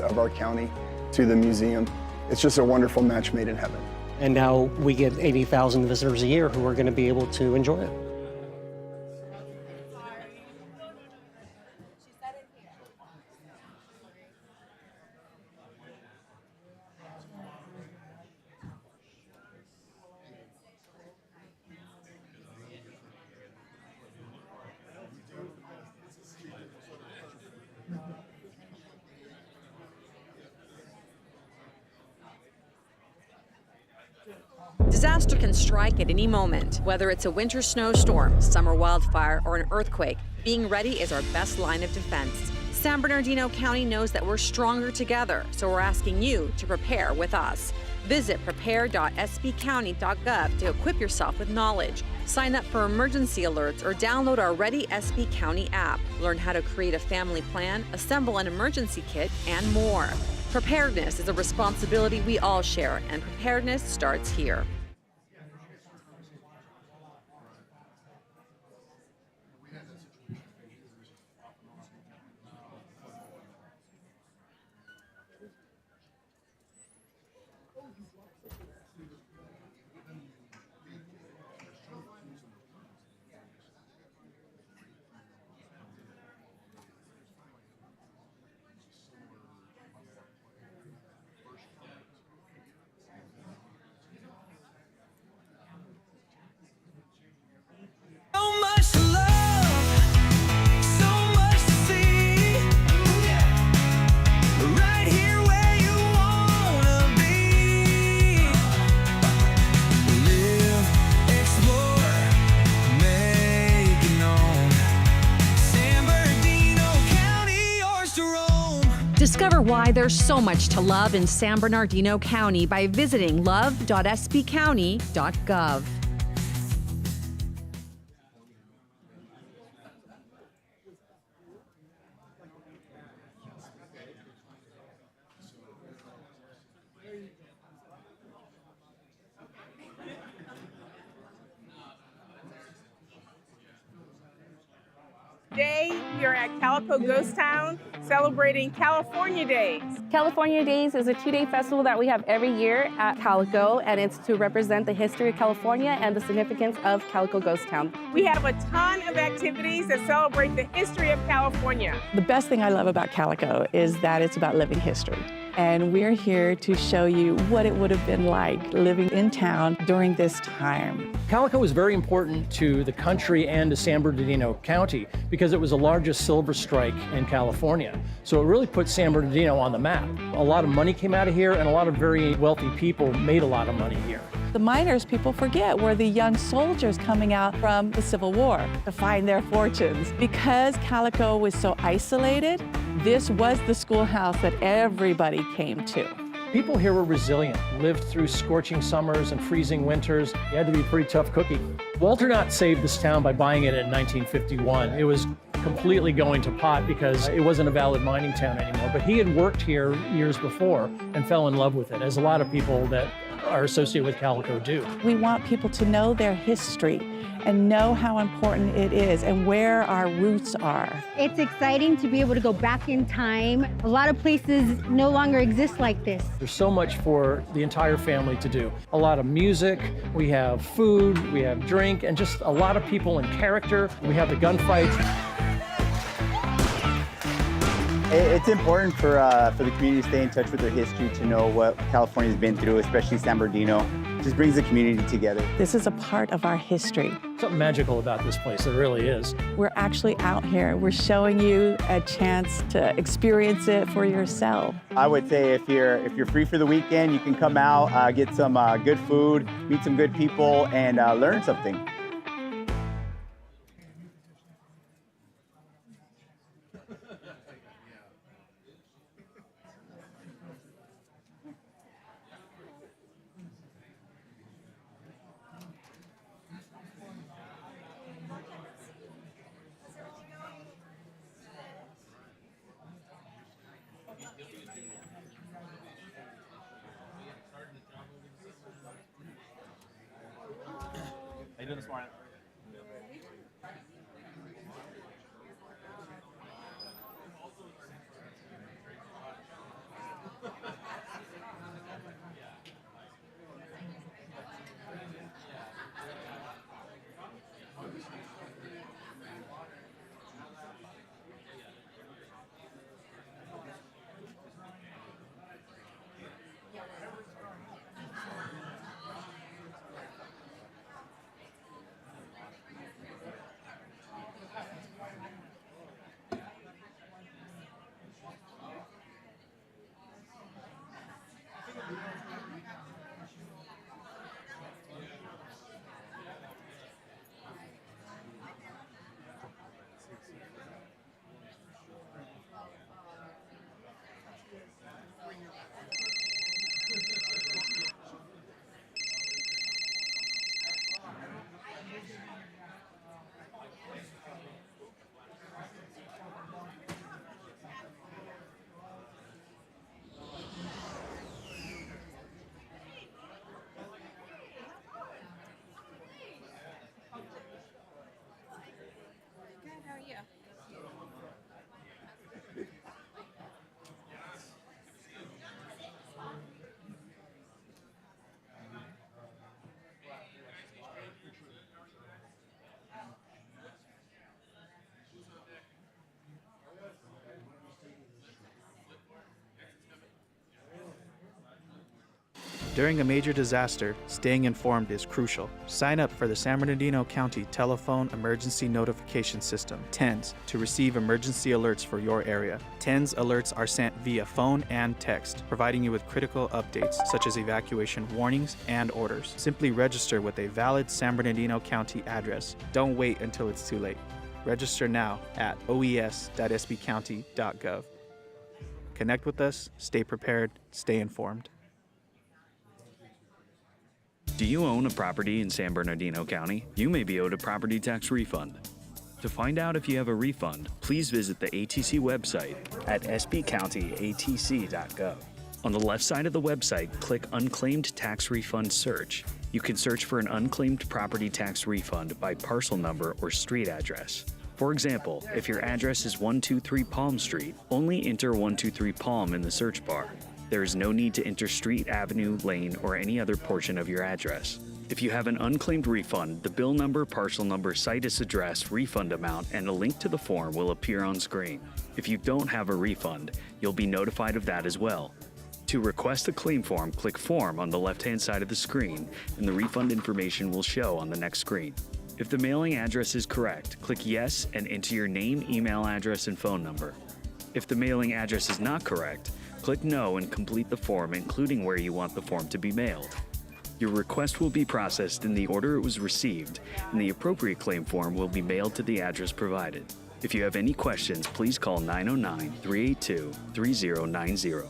of our county to the museum. It's just a wonderful match made in heaven. And now we get 80,000 visitors a year who are going to be able to enjoy it. Disaster can strike at any moment. Whether it's a winter snowstorm, summer wildfire, or an earthquake, being ready is our best line of defense. San Bernardino County knows that we're stronger together, so we're asking you to prepare with us. Visit prepare.sbcounty.gov to equip yourself with knowledge. Sign up for emergency alerts or download our Ready SB County app. Learn how to create a family plan, assemble an emergency kit, and more. Preparedness is a responsibility we all share, and preparedness starts here. Discover why there's so much to love in San Bernardino County by visiting love.sbcounty.gov. Today, we are at Calico Ghost Town celebrating California Days. California Days is a two-day festival that we have every year at Calico, and it's to represent the history of California and the significance of Calico Ghost Town. We have a ton of activities that celebrate the history of California. The best thing I love about Calico is that it's about living history. And we're here to show you what it would have been like living in town during this time. Calico was very important to the country and to San Bernardino County because it was the largest silver strike in California. So it really put San Bernardino on the map. A lot of money came out of here, and a lot of very wealthy people made a lot of money here. The miners, people forget, were the young soldiers coming out from the Civil War to find their fortunes. Because Calico was so isolated, this was the schoolhouse that everybody came to. People here were resilient, lived through scorching summers and freezing winters. You had to be a pretty tough cookie. Walter Knott saved this town by buying it in 1951. It was completely going to pot because it wasn't a valid mining town anymore. But he had worked here years before and fell in love with it, as a lot of people that are associated with Calico do. We want people to know their history and know how important it is and where our roots are. It's exciting to be able to go back in time. A lot of places no longer exist like this. There's so much for the entire family to do. A lot of music, we have food, we have drink, and just a lot of people and character. We have the gunfights. It's important for the community to stay in touch with their history, to know what California's been through, especially San Bernardino. It just brings the community together. This is a part of our history. Something magical about this place, it really is. We're actually out here. We're showing you a chance to experience it for yourself. I would say if you're free for the weekend, you can come out, get some good food, meet some good people, and learn something. How you doing this morning? During a major disaster, staying informed is crucial. Sign up for the San Bernardino County Telephone Emergency Notification System, TENS, to receive emergency alerts for your area. TENS alerts are sent via phone and text, providing you with critical updates such as evacuation warnings and orders. Simply register with a valid San Bernardino County address. Don't wait until it's too late. Register now at oes.sbcounty.gov. Connect with us, stay prepared, stay informed. Do you own a property in San Bernardino County? You may be owed a property tax refund. To find out if you have a refund, please visit the ATC website at sbcountyatc.gov. On the left side of the website, click Unclaimed Tax Refund Search. You can search for an unclaimed property tax refund by parcel number or street address. For example, if your address is 123 Palm Street, only enter 123 Palm in the search bar. There is no need to enter street, avenue, lane, or any other portion of your address. If you have an unclaimed refund, the bill number, parcel number, situs address, refund amount, and a link to the form will appear on screen. If you don't have a refund, you'll be notified of that as well. To request a claim form, click Form on the left-hand side of the screen, and the refund information will show on the next screen. If the mailing address is correct, click Yes and enter your name, email address, and phone number. If the mailing address is not correct, click No and complete the form, including where you want the form to be mailed. Your request will be processed in the order it was received, and the appropriate claim form will be mailed to the address provided. If you have any questions, please call 909-382-3090.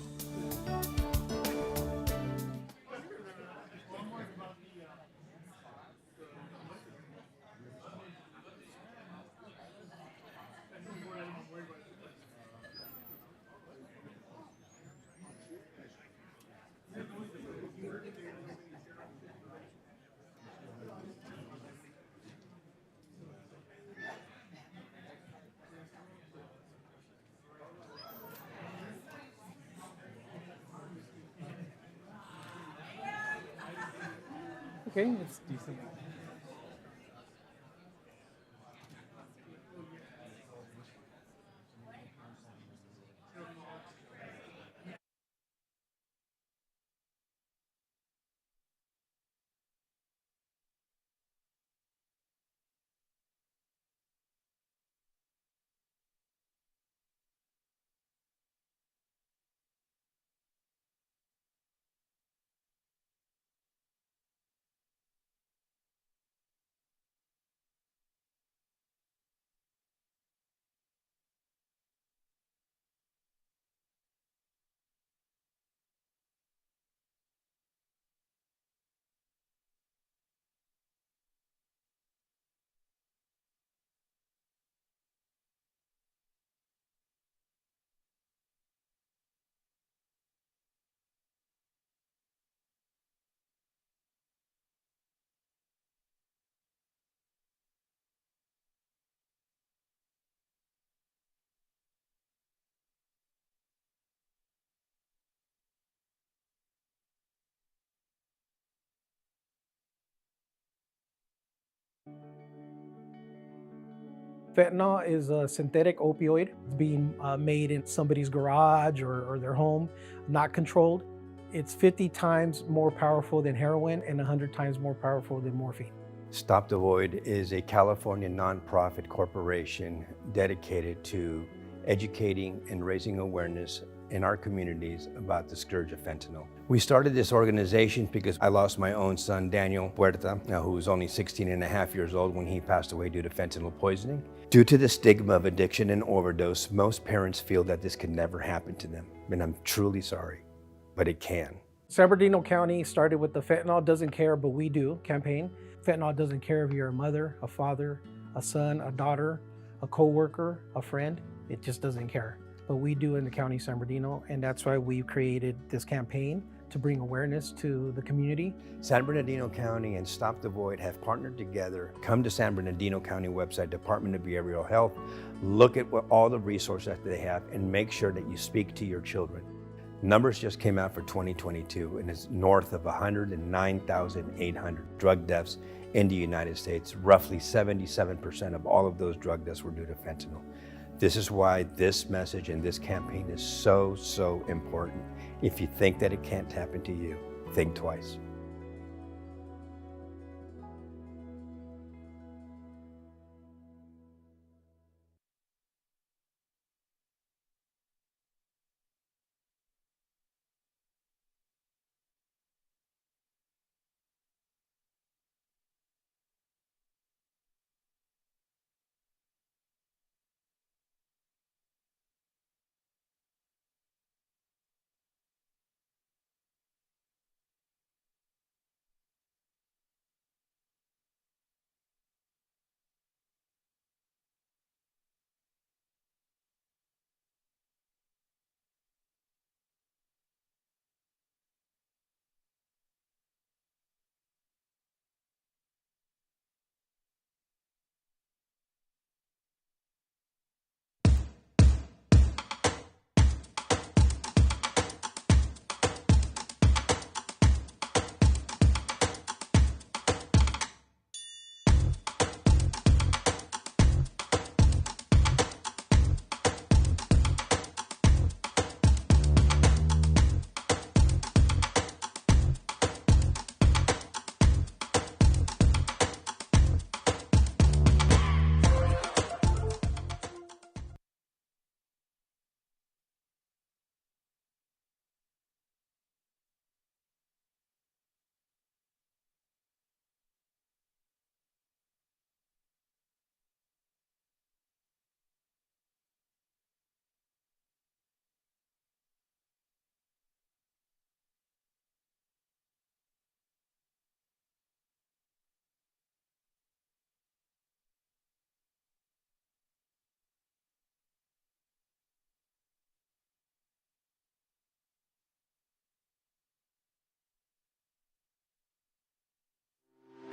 Okay, it's decent. Fentanyl is a synthetic opioid. It's being made in somebody's garage or their home, not controlled. It's 50 times more powerful than heroin and 100 times more powerful than morphine. Stop the Void is a California nonprofit corporation dedicated to educating and raising awareness in our communities about the scourge of fentanyl. We started this organization because I lost my own son, Daniel Puerta, who was only 16 and a half years old when he passed away due to fentanyl poisoning. Due to the stigma of addiction and overdose, most parents feel that this could never happen to them. And I'm truly sorry, but it can. San Bernardino County started with the Fentanyl Doesn't Care, But We Do campaign. Fentanyl doesn't care if you're a mother, a father, a son, a daughter, a co-worker, a friend. It just doesn't care. But we do in the county of San Bernardino, and that's why we created this campaign to bring awareness to the community. San Bernardino County and Stop the Void have partnered together. Come to San Bernardino County website, Department of Behavioral Health, look at all the resources that they have, and make sure that you speak to your children. Numbers just came out for 2022, and it's north of 109,800 drug deaths in the United States. Roughly 77% of all of those drug deaths were due to fentanyl. This is why this message and this campaign is so important. If you think that it can't happen to you, think twice.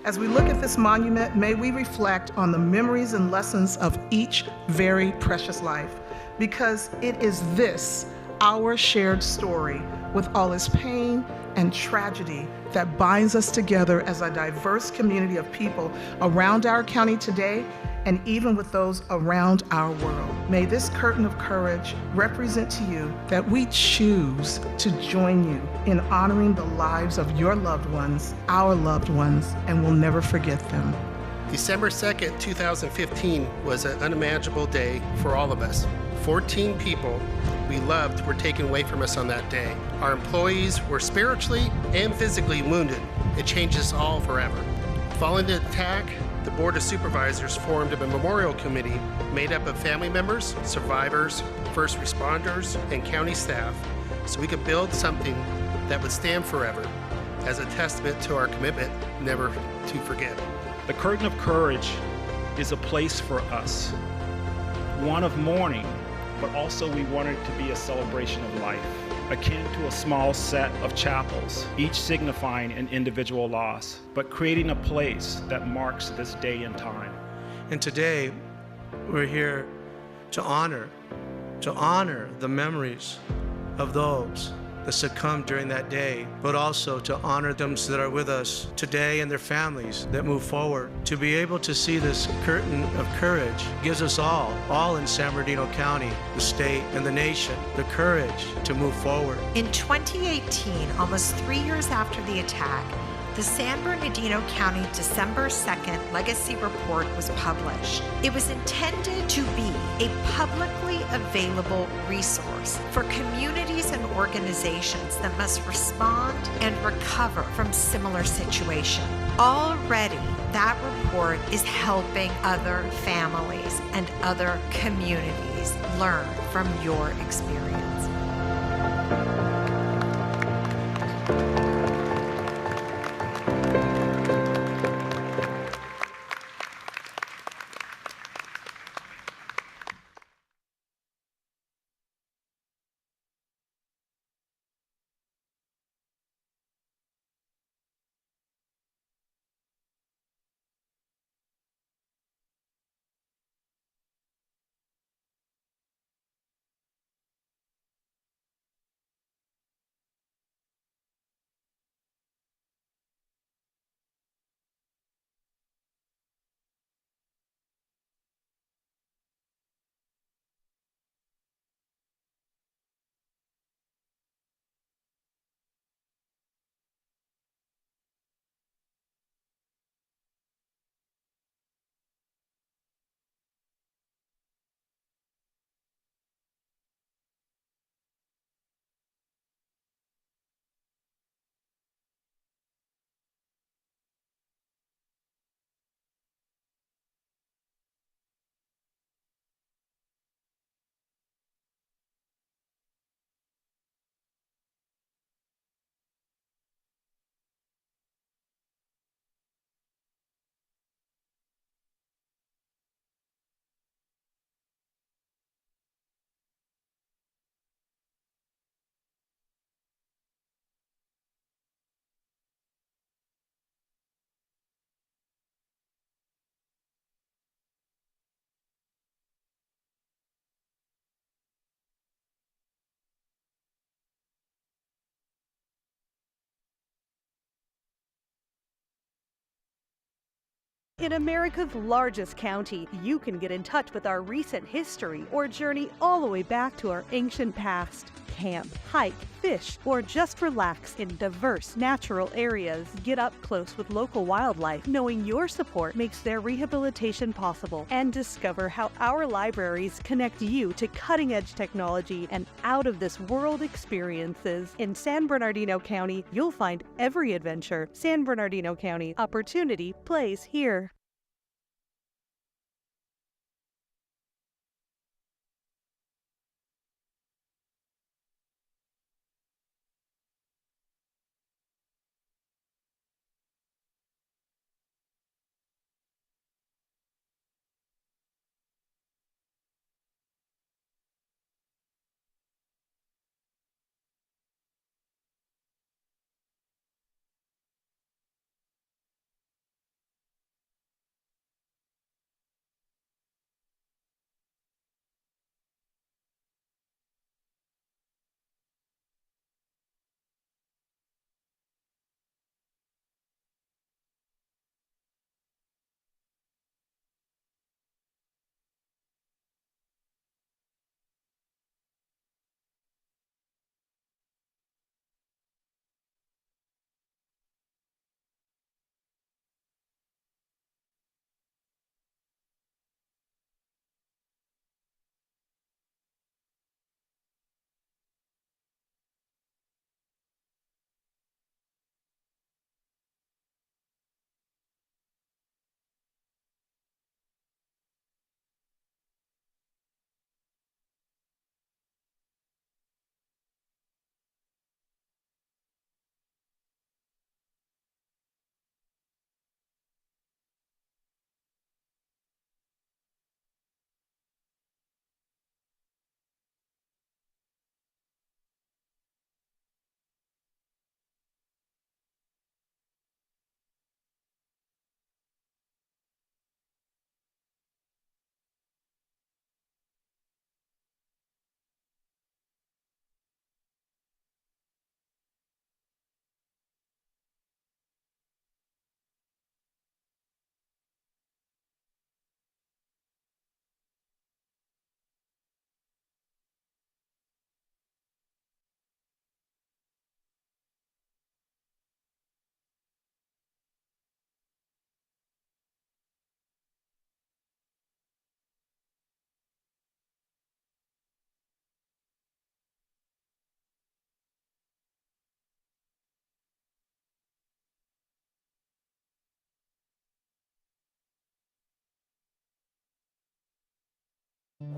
As we look at this monument, may we reflect on the memories and lessons of each very precious life, because it is this, our shared story, with all its pain and tragedy, that binds us together as a diverse community of people around our county today, and even with those around our world. May this curtain of courage represent to you that we choose to join you in honoring the lives of your loved ones, our loved ones, and we'll never forget them. December 2nd, 2015 was an unimaginable day for all of us. 14 people we loved were taken away from us on that day. Our employees were spiritually and physically wounded. It changed us all forever. Following the attack, the Board of Supervisors formed a memorial committee made up of family members, survivors, first responders, and county staff, so we could build something that would stand forever as a testament to our commitment never to forget. The Curtain of Courage is a place for us, one of mourning, but also we want it to be a celebration of life, akin to a small set of chapels, each signifying an individual loss, but creating a place that marks this day in time. And today, we're here to honor the memories of those that succumbed during that day, but also to honor them that are with us today and their families that move forward. To be able to see this curtain of courage gives us all in San Bernardino County, the state and the nation, the courage to move forward. In 2018, almost 3 years after the attack, the San Bernardino County December 2nd Legacy Report was published. It was intended to be a publicly available resource for communities and organizations that must respond and recover from similar situations. Already, that report is helping other families and other communities learn from your experience. In America's largest county, you can get in touch with our recent history or journey all the way back to our ancient past. Camp, hike, fish, or just relax in diverse natural areas. Get up close with local wildlife, knowing your support makes their rehabilitation possible. And discover how our libraries connect you to cutting-edge technology and out-of-this-world experiences. In San Bernardino County, you'll find every adventure. San Bernardino County, opportunity plays here.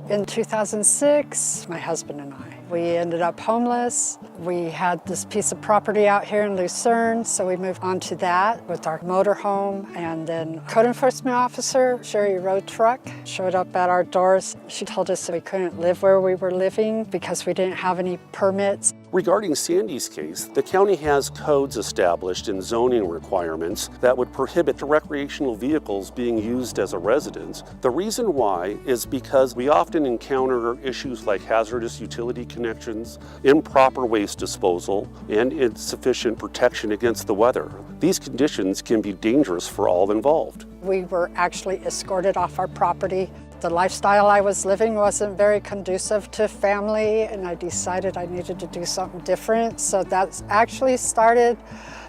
In 2006, my husband and we ended up homeless. We had this piece of property out here in Lucerne, so we moved on to that with our motorhome. And then code enforcement officer, Sherry Road Truck, showed up at our doors. She told us that we couldn't live where we were living because we didn't have any permits. Regarding Sandy's case, the county has codes established and zoning requirements that would prohibit recreational vehicles being used as a residence. The reason why is because we often encounter issues like hazardous utility connections, improper waste disposal, and insufficient protection against the weather. These conditions can be dangerous for all involved. We were actually escorted off our property. The lifestyle I was living wasn't very conducive to family, and I decided I needed to do something different. So that's actually started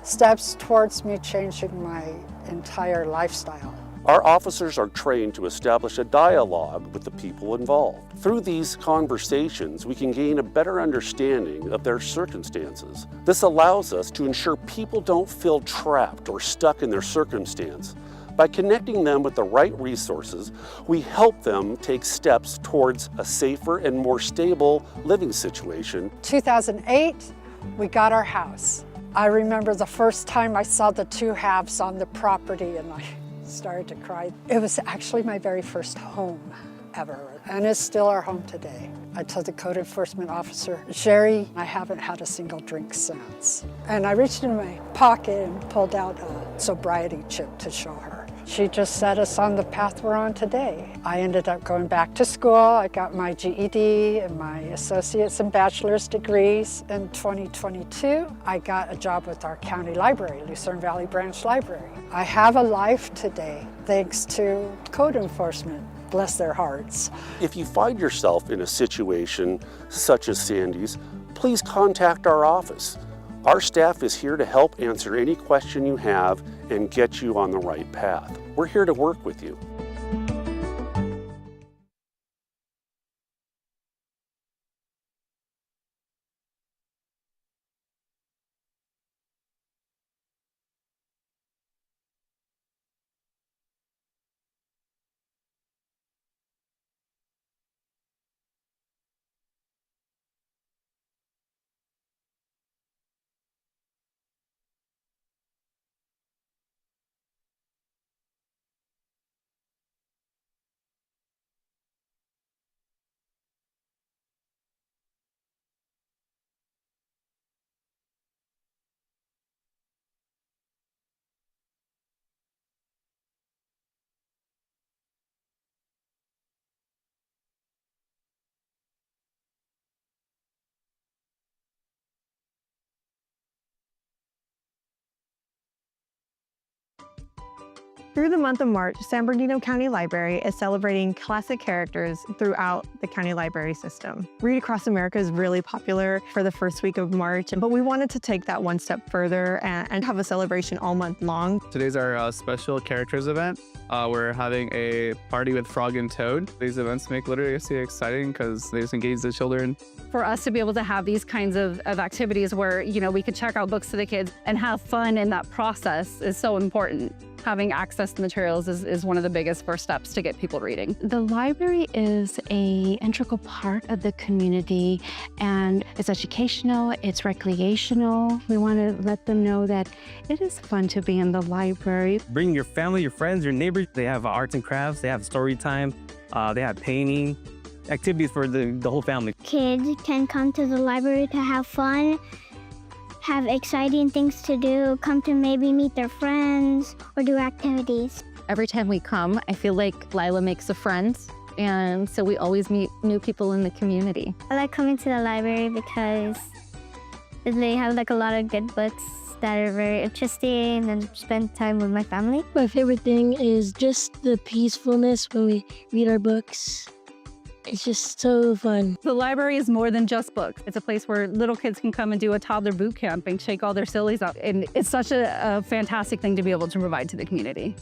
steps towards me changing my entire lifestyle. Our officers are trained to establish a dialogue with the people involved. Through these conversations, we can gain a better understanding of their circumstances. This allows us to ensure people don't feel trapped or stuck in their circumstance. By connecting them with the right resources, we help them take steps towards a safer and more stable living situation. 2008, we got our house. I remember the first time I saw the two halves on the property and I started to cry. It was actually my very first home ever, and it's still our home today. I told the code enforcement officer, Sherry, I haven't had a single drink since. And I reached into my pocket and pulled out a sobriety chip to show her. She just set us on the path we're on today. I ended up going back to school. I got my GED and my associate's and bachelor's degrees. In 2022, I got a job with our county library, Lucerne Valley Branch Library. I have a life today thanks to code enforcement. Bless their hearts. If you find yourself in a situation such as Sandy's, please contact our office. Our staff is here to help answer any question you have and get you on the right path. We're here to work with you. Through the month of March, San Bernardino County Library is celebrating classic characters throughout the county library system. Read Across America is really popular for the first week of March, but we wanted to take that one step further and have a celebration all month long. Today's our special characters event. We're having a party with Frog and Toad. These events make literacy exciting because they just engage the children. For us to be able to have these kinds of activities where, we could check out books to the kids and have fun in that process is so important. Having access to materials is one of the biggest first steps to get people reading. The library is an integral part of the community, and it's educational, it's recreational. We want to let them know that it is fun to be in the library. Bring your family, your friends, your neighbors. They have arts and crafts, they have story time, they have painting, activities for the whole family. Kids can come to the library to have fun, have exciting things to do, come to maybe meet their friends or do activities. Every time we come, I feel like Lila makes a friend, and so we always meet new people in the community. I like coming to the library because they have a lot of good books that are very interesting and spend time with my family. My favorite thing is just the peacefulness when we read our books. It's just so fun. The library is more than just books. It's a place where little kids can come and do a toddler boot camp and shake all their sillies out. And it's such a fantastic thing to be able to provide to the community.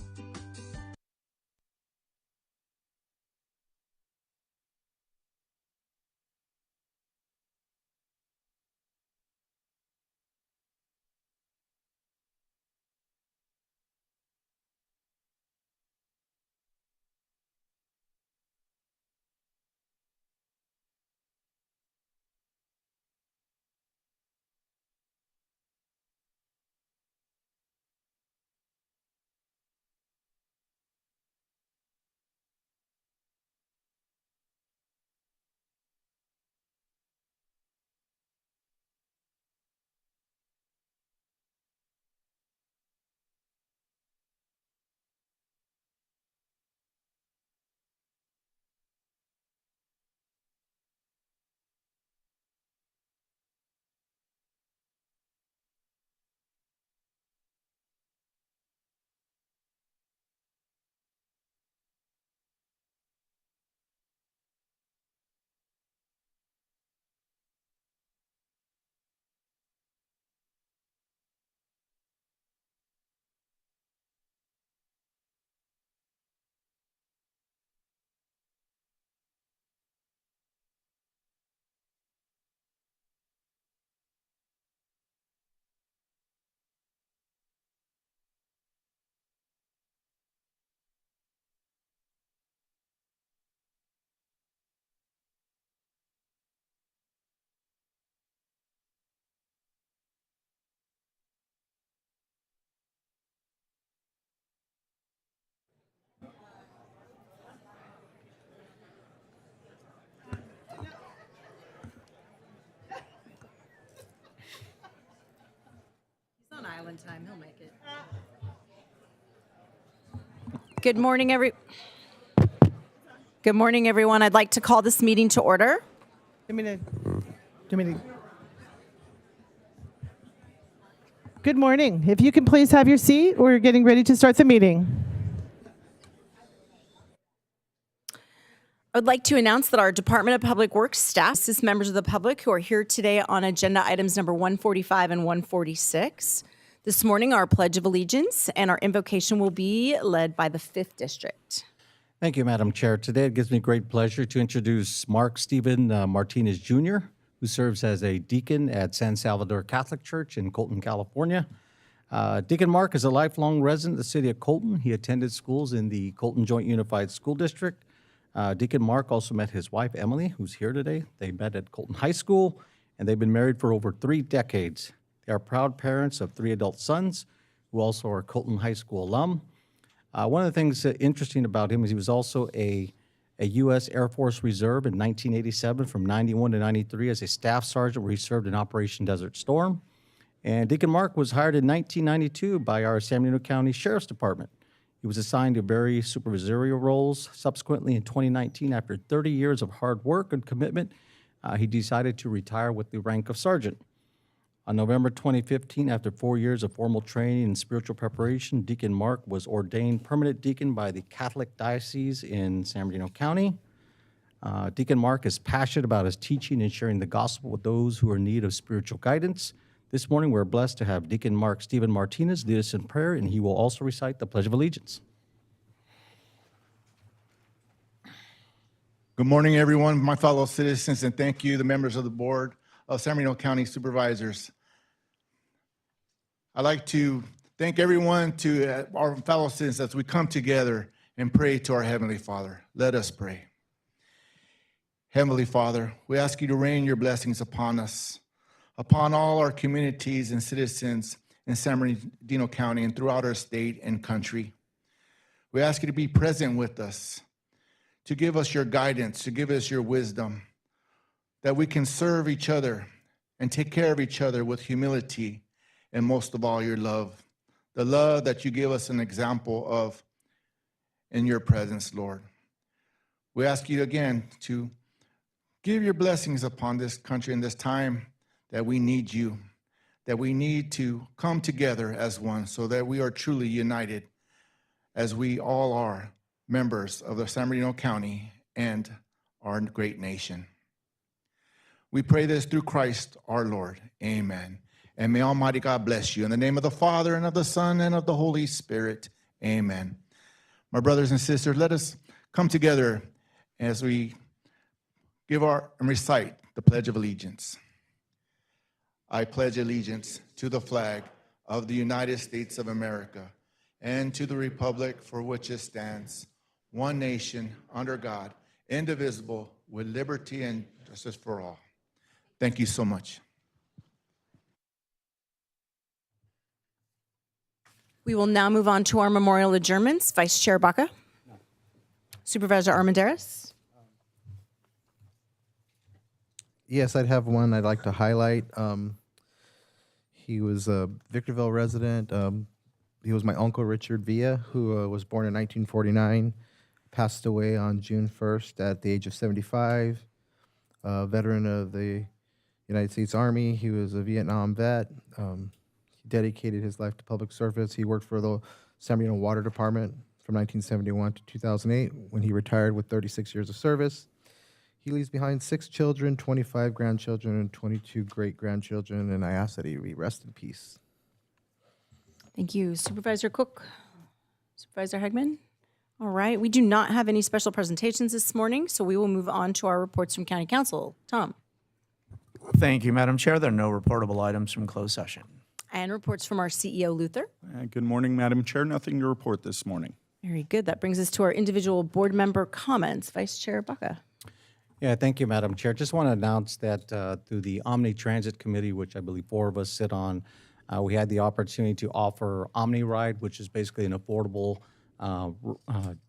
On island time, he'll make it. Good morning, Good morning, everyone. I'd like to call this meeting to order. Good morning. If you can please have your seat, we're getting ready to start the meeting. I would like to announce that our Department of Public Works staff assists members of the public who are here today on agenda items number 145 and 146. This morning, our Pledge of Allegiance and our invocation will be led by the 5th District. Thank you, Madam Chair. Today it gives me great pleasure to introduce Mark Stephen Martinez Jr., who serves as a deacon at San Salvador Catholic Church in Colton, California. Deacon Mark is a lifelong resident of the city of Colton. He attended schools in the Colton Joint Unified School District. Deacon Mark also met his wife, Emily, who's here today. They met at Colton High School, and they've been married for over 3 decades. They are proud parents of 3 adult sons who also are Colton High School alum. One of the things interesting about him is he was also a U.S. Air Force Reserve in 1987 from 91 to 93 as a staff sergeant where he served in Operation Desert Storm. And Deacon Mark was hired in 1992 by our San Bernardino County Sheriff's Department. He was assigned to various supervisorial roles. Subsequently, in 2019, after 30 years of hard work and commitment, he decided to retire with the rank of sergeant. On November 2015, after 4 years of formal training and spiritual preparation, Deacon Mark was ordained permanent deacon by the Catholic Diocese in San Bernardino County. Deacon Mark is passionate about his teaching and sharing the gospel with those who are in need of spiritual guidance. This morning, we're blessed to have Deacon Mark Stephen Martinez lead us in prayer, and he will also recite the Pledge of Allegiance. Good morning, everyone, my fellow citizens, and thank you, the members of the Board of San Bernardino County Supervisors. I'd like to thank everyone, to our fellow citizens, as we come together and pray to our Heavenly Father. Let us pray. Heavenly Father, we ask you to rain your blessings upon us, upon all our communities and citizens in San Bernardino County and throughout our state and country. We ask you to be present with us, to give us your guidance, to give us your wisdom, that we can serve each other and take care of each other with humility and most of all your love, the love that you give us an example of in your presence, Lord. We ask you again to give your blessings upon this country in this time that we need you, that we need to come together as one so that we are truly united as we all are members of the San Bernardino County and our great nation. We pray this through Christ our Lord. Amen. And may Almighty God bless you. In the name of the Father, and of the Son, and of the Holy Spirit. Amen. My brothers and sisters, let us come together as we give and recite the Pledge of Allegiance. I pledge allegiance to the flag of the United States of America and to the republic for which it stands, one nation, under God, indivisible, with liberty and justice for all. Thank you so much. We will now move on to our memorial adjournments. Vice Chair Baca. Supervisor Armendariz. Yes, I'd have one I'd like to highlight. He was a Victorville resident. He was my uncle, Richard Villa, who was born in 1949, passed away on June 1st at the age of 75, a veteran of the United States Army. He was a Vietnam vet. He dedicated his life to public service. He worked for the San Bernardino Water Department from 1971 to 2008, when he retired with 36 years of service. He leaves behind 6 children, 25 grandchildren, and 22 great-grandchildren, and I ask that he be rest in peace. Thank you. Supervisor Cook. Supervisor Hegman. All right. We do not have any special presentations this morning, so we will move on to our reports from County Council. Tom. Thank you, Madam Chair. There are no reportable items from closed session. And reports from our CEO, Luther. Good morning, Madam Chair. Nothing to report this morning. Very good. That brings us to our individual board member comments. Vice Chair Baca. Yeah, thank you, Madam Chair. Just want to announce that through the Omni Transit Committee, which I believe 4 of us sit on, we had the opportunity to offer Omni Ride, which is basically an affordable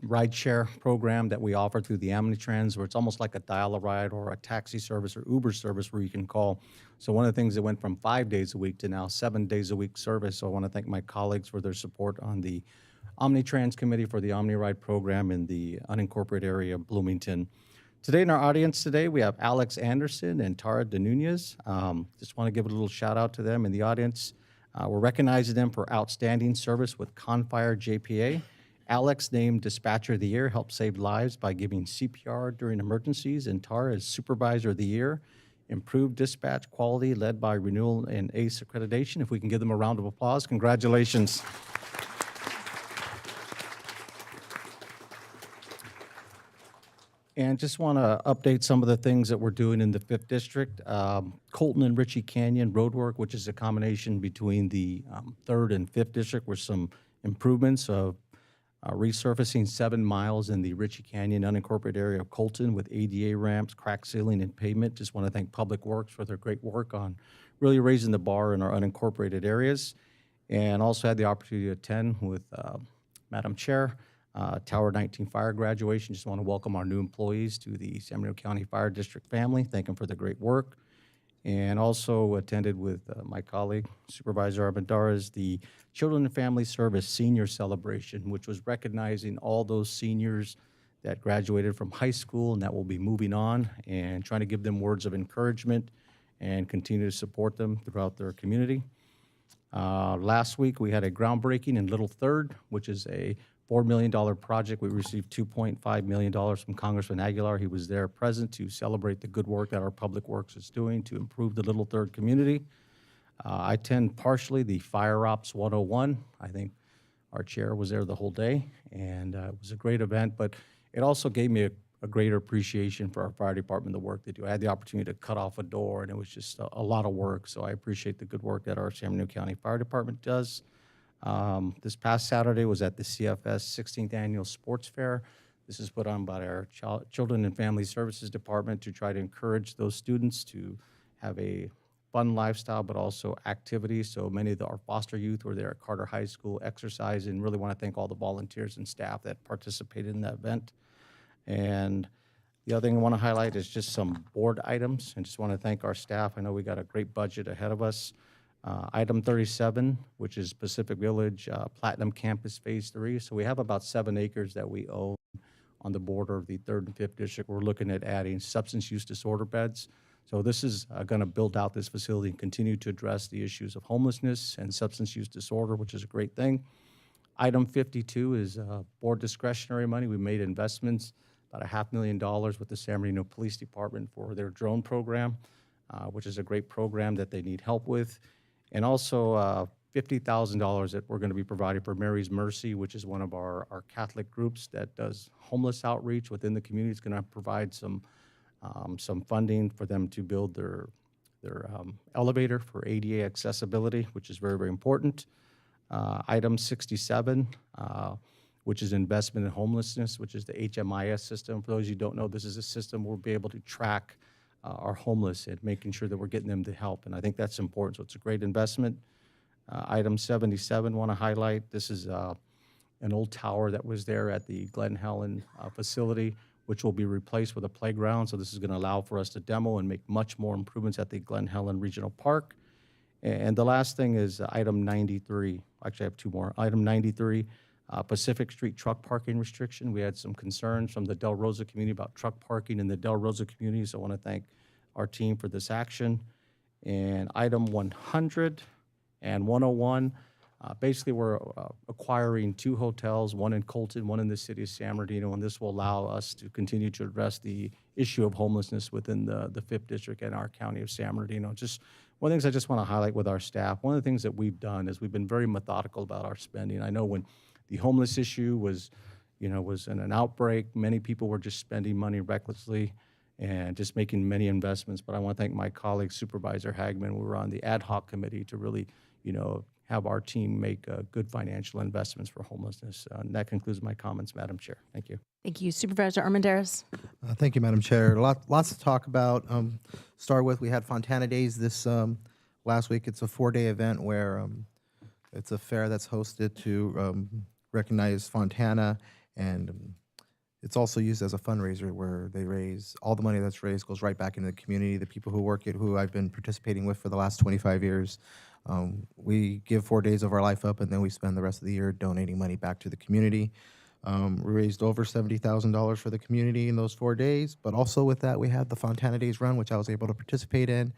ride share program that we offer through the Omnitrans, where it's almost like a dial-a-ride or a taxi service or Uber service where you can call. So one of the things that went from 5 days a week to now 7 days a week service. So I want to thank my colleagues for their support on the Omnitrans Committee for the OmniRide program in the unincorporated area of Bloomington. Today in our audience today, we have Alex Anderson and Tara DeNunez. Just want to give a little shout out to them in the audience. We're recognizing them for outstanding service with Confire JPA. Alex, named Dispatcher of the Year, helped save lives by giving CPR during emergencies, and Tara is Supervisor of the Year, improved dispatch quality led by renewal and ACE accreditation. If we can give them a round of applause, congratulations. And just want to update some of the things that we're doing in the 5th District. Colton and Ritchie Canyon roadwork, which is a combination between the 3rd and 5th District, with some improvements of resurfacing 7 miles in the Ritchie Canyon unincorporated area of Colton with ADA ramps, crack sealing, and pavement. Just want to thank Public Works for their great work on really raising the bar in our unincorporated areas. And also had the opportunity to attend with Madam Chair, Tower 19 Fire graduation. Just want to welcome our new employees to the San Bernardino County Fire District family. Thank them for the great work. And also attended with my colleague, Supervisor Armendariz, the Children and Family Service Senior Celebration, which was recognizing all those seniors that graduated from high school and that will be moving on, and trying to give them words of encouragement and continue to support them throughout their community. Last week, we had a groundbreaking in Little Third, which is a $4 million project. We received $2.5 million from Congressman Aguilar. He was there present to celebrate the good work that our Public Works is doing to improve the Little Third community. I attend partially the Fire Ops 101. I think our chair was there the whole day, and it was a great event, but it also gave me a greater appreciation for our fire department, the work they do. I had the opportunity to cut off a door, and it was just a lot of work, so I appreciate the good work that our San Bernardino County Fire Department does. This past Saturday was at the CFS 16th Annual Sports Fair. This is put on by our Children and Family Services Department to try to encourage those students to have a fun lifestyle, but also activities. So many of our foster youth were there at Carter High School exercising, and really want to thank all the volunteers and staff that participated in that event. And the other thing I want to highlight is just some board items, and just want to thank our staff. I know we got a great budget ahead of us. Item 37, which is Pacific Village Platinum Campus Phase 3. So we have about 7 acres that we own on the border of the 3rd and 5th District. We're looking at adding substance use disorder beds. So this is going to build out this facility and continue to address the issues of homelessness and substance use disorder, which is a great thing. Item 52 is board discretionary money. We made investments, about $500,000 with the San Bernardino Police Department for their drone program, which is a great program that they need help with. And also $50,000 that we're going to be providing for Mary's Mercy, which is one of our Catholic groups that does homeless outreach within the community. It's going to provide some funding for them to build their elevator for ADA accessibility, which is very, very important. Item 67, which is investment in homelessness, which is the HMIS system. For those of you who don't know, this is a system we'll be able to track our homeless and making sure that we're getting them to help. And I think that's important. So it's a great investment. Item 77, want to highlight, this is an old tower that was there at the Glen Helen facility, which will be replaced with a playground. So this is going to allow for us to demo and make much more improvements at the Glen Helen Regional Park. And the last thing is item 93. Actually, I have 2 more. Item 93, Pacific Street truck parking restriction. We had some concerns from the Del Rosa community about truck parking in the Del Rosa community, so I want to thank our team for this action. And item 100 and 101, basically we're acquiring 2 hotels, one in Colton, one in the city of San Bernardino, and this will allow us to continue to address the issue of homelessness within the 5th District and our county of San Bernardino. Just one of the things I just want to highlight with our staff, one of the things that we've done is we've been very methodical about our spending. I know when the homeless issue was in an outbreak, many people were just spending money recklessly and just making many investments. But I want to thank my colleague, Supervisor Hagman. We were on the ad hoc committee to really, have our team make good financial investments for homelessness. And that concludes my comments, Madam Chair. Thank you. Thank you. Supervisor Armendariz. Thank you, Madam Chair. Lots to talk about. Start with, we had Fontana Days this last week. It's a 4-day event where it's a fair that's hosted to recognize Fontana and It's also used as a fundraiser where they raise all the money that's raised goes right back into the community. The people who work it, who I've been participating with for the last 25 years, we give 4 days of our life up, and then we spend the rest of the year donating money back to the community. We raised over $70,000 for the community in those 4 days, but also with that, we had the Fontana Days run, which I was able to participate in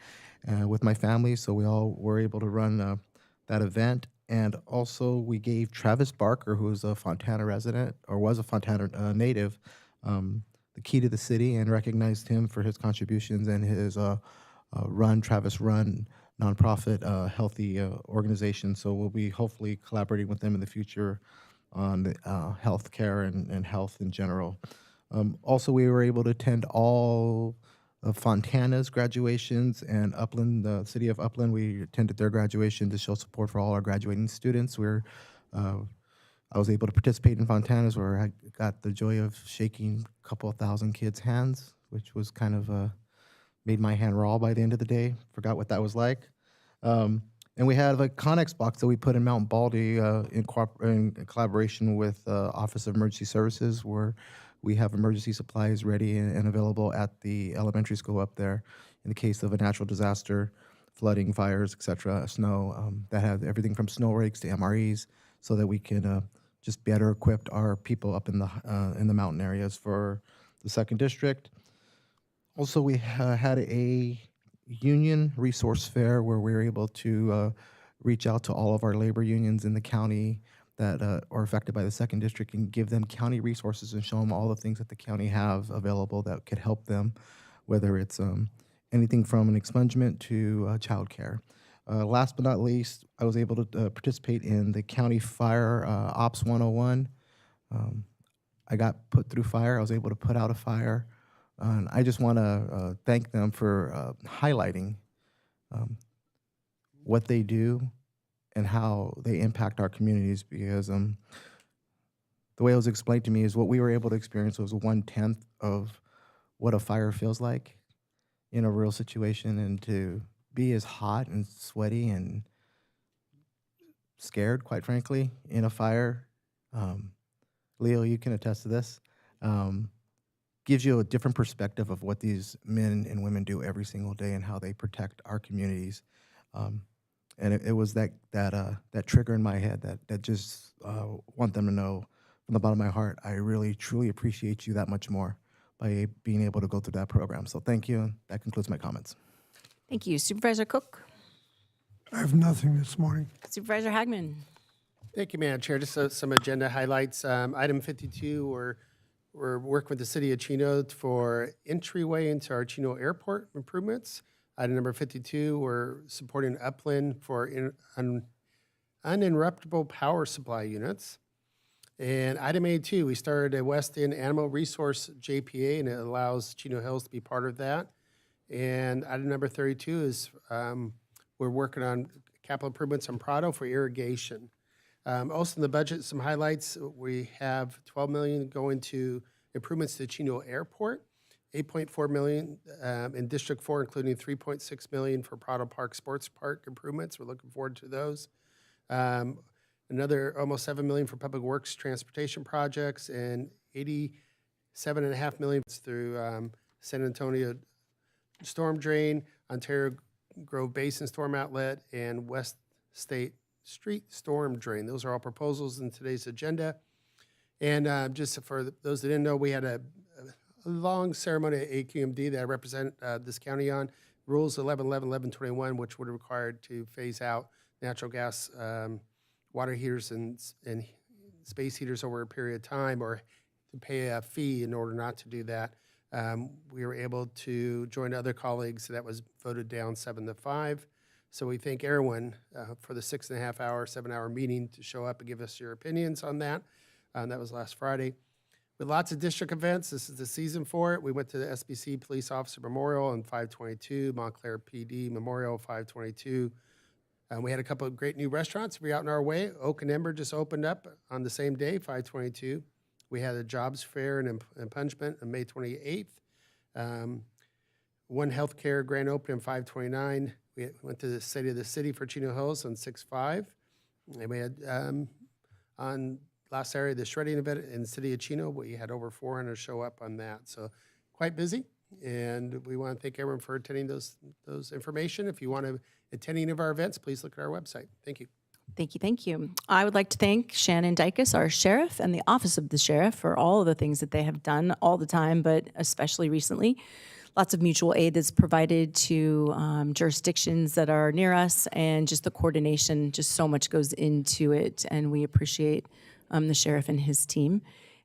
with my family. So we all were able to run that event. And also, we gave Travis Barker, who is a Fontana resident or was a Fontana native, the key to the city, and recognized him for his contributions and his Travis Run nonprofit healthy organization. So we'll be hopefully collaborating with them in the future on health care and health in general. Also, we were able to attend all of Fontana's graduations, and Upland, the city of Upland, we attended their graduation to show support for all our graduating students. I was able to participate in Fontana's, where I got the joy of shaking a couple of thousand kids' hands, which was kind of made my hand raw by the end of the day. Forgot what that was like. And we had a Connex box that we put in Mount Baldy in collaboration with Office of Emergency Services, where we have emergency supplies ready and available at the elementary school up there in the case of a natural disaster, flooding, fires, etc., snow. That has everything from snow rakes to MREs, so that we can just better equip our people up in the mountain areas for the 2nd District. Also, we had a union resource fair where we were able to reach out to all of our labor unions in the county that are affected by the 2nd District and give them county resources and show them all the things that the county have available that could help them, whether it's anything from an expungement to childcare. Last but not least, I was able to participate in the County Fire Ops 101. I got put through fire. I was able to put out a fire. And I just want to thank them for highlighting what they do and how they impact our communities, because the way it was explained to me is what we were able to experience was 1/10 of what a fire feels like in a real situation, and to be as hot and sweaty and scared, quite frankly, in a fire. Leo, you can attest to this. Gives you a different perspective of what these men and women do every single day and how they protect our communities. And it was that trigger in my head that just want them to know from the bottom of my heart, I really, truly appreciate you that much more by being able to go through that program. So thank you. That concludes my comments. Thank you. Supervisor Cook? I have nothing this morning. Supervisor Hagman? Thank you, Madam Chair. Just some agenda highlights. Item 52, we're working with the city of Chino for entryway into our Chino Airport improvements. Item number 52, we're supporting Upland for uninterruptible power supply units. And item 82, we started a West End Animal Resource JPA, and it allows Chino Hills to be part of that. And item number 32 is we're working on capital improvements on Prado for irrigation. Also in the budget, some highlights. We have $12 million going to improvements to Chino Airport, $8.4 million in District 4, including $3.6 million for Prado Park Sports Park improvements. We're looking forward to those. Another almost $7 million for Public Works transportation projects, and $87.5 million through San Antonio Storm Drain, Ontario Grove Basin Storm Outlet, and West State Street Storm Drain. Those are all proposals in today's agenda. And just for those that didn't know, we had a long ceremony at AQMD that I represent this county on. Rules 11-11-11-21, which would have required to phase out natural gas water heaters and space heaters over a period of time, or to pay a fee in order not to do that. We were able to join other colleagues. That was voted down 7-5. So we thank everyone for the 6.5-hour, 7-hour meeting to show up and give us your opinions on that. That was last Friday. With lots of district events, this is the season for it. We went to the SBC Police Officer Memorial on 5/22, Montclair PD Memorial 5/22. We had a couple of great new restaurants. We out in our way. Oak and Ember just opened up on the same day, 5/22. We had a jobs fair and impungement on May 28th. One healthcare grand opening on 5/29. We went to the State of the City for Chino Hills on 6/5. And we had on last Saturday, the shredding event in the city of Chino. We had over 400 show up on that. So quite busy. And we want to thank everyone for attending those information. If you want to attend any of our events, please look at our website. Thank you. Thank you, thank you. I would like to thank Shannon Dykus, our sheriff, and the Office of the Sheriff for all of the things that they have done all the time, but especially recently. Lots of mutual aid that's provided to jurisdictions that are near us, and just the coordination, just so much goes into it, and we appreciate the sheriff and his team.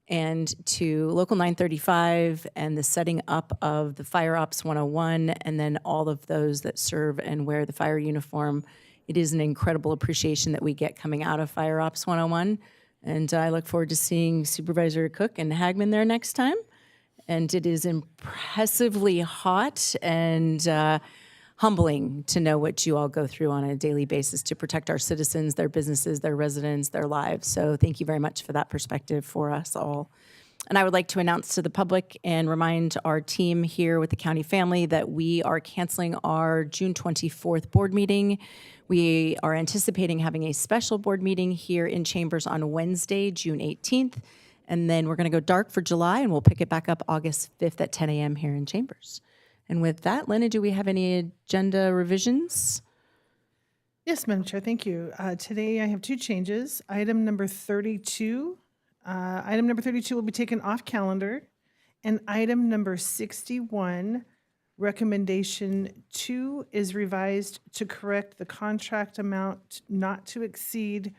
And to Local 935 and the setting up of the Fire Ops 101, and then all of those that serve and wear the fire uniform. It is an incredible appreciation that we get coming out of Fire Ops 101. And I look forward to seeing Supervisor Cook and Hagman there next time. And it is impressively hot and humbling to know what you all go through on a daily basis to protect our citizens, their businesses, their residents, their lives. So thank you very much for that perspective for us all. And I would like to announce to the public and remind our team here with the county family that we are canceling our June 24th board meeting. We are anticipating having a special board meeting here in Chambers on Wednesday, June 18th. And then we're going to go dark for July, and we'll pick it back up August 5th at 10 a.m. here in Chambers. And with that, Lena, do we have any agenda revisions? Yes, Madam Chair, thank you. Today I have two changes. Item number 32 will be taken off calendar. And item number 61, recommendation 2, is revised to correct the contract amount not to exceed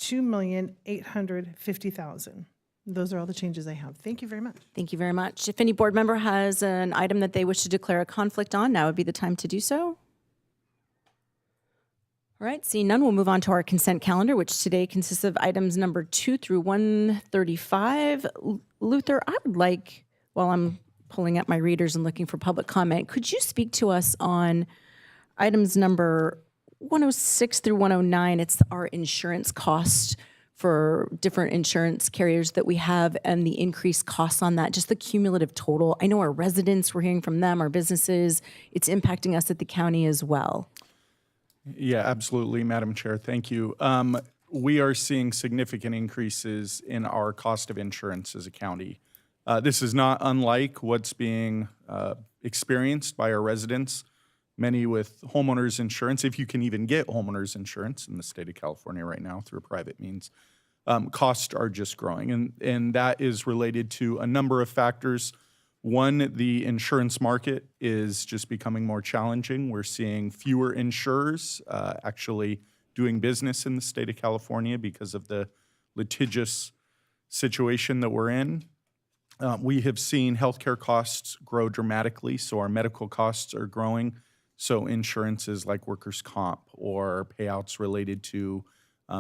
$2,850,000. Those are all the changes I have. Thank you very much. Thank you very much. If any board member has an item that they wish to declare a conflict on, now would be the time to do so. All right, seeing none, we'll move on to our consent calendar, which today consists of items number 2 through 135. Luther, I would like, while I'm pulling up my readers and looking for public comment, could you speak to us on items number 106 through 109? It's our insurance cost for different insurance carriers that we have and the increased costs on that, just the cumulative total. I know our residents, we're hearing from them, our businesses, it's impacting us at the county as well. Yeah, absolutely, Madam Chair. Thank you. We are seeing significant increases in our cost of insurance as a county. This is not unlike what's being experienced by our residents, many with homeowners insurance, if you can even get homeowners insurance in the state of California right now through private means. Costs are just growing, and that is related to a number of factors. One, the insurance market is just becoming more challenging. We're seeing fewer insurers actually doing business in the state of California because of the litigious situation that we're in. We have seen healthcare costs grow dramatically, so our medical costs are growing. So insurances like workers' comp or payouts related to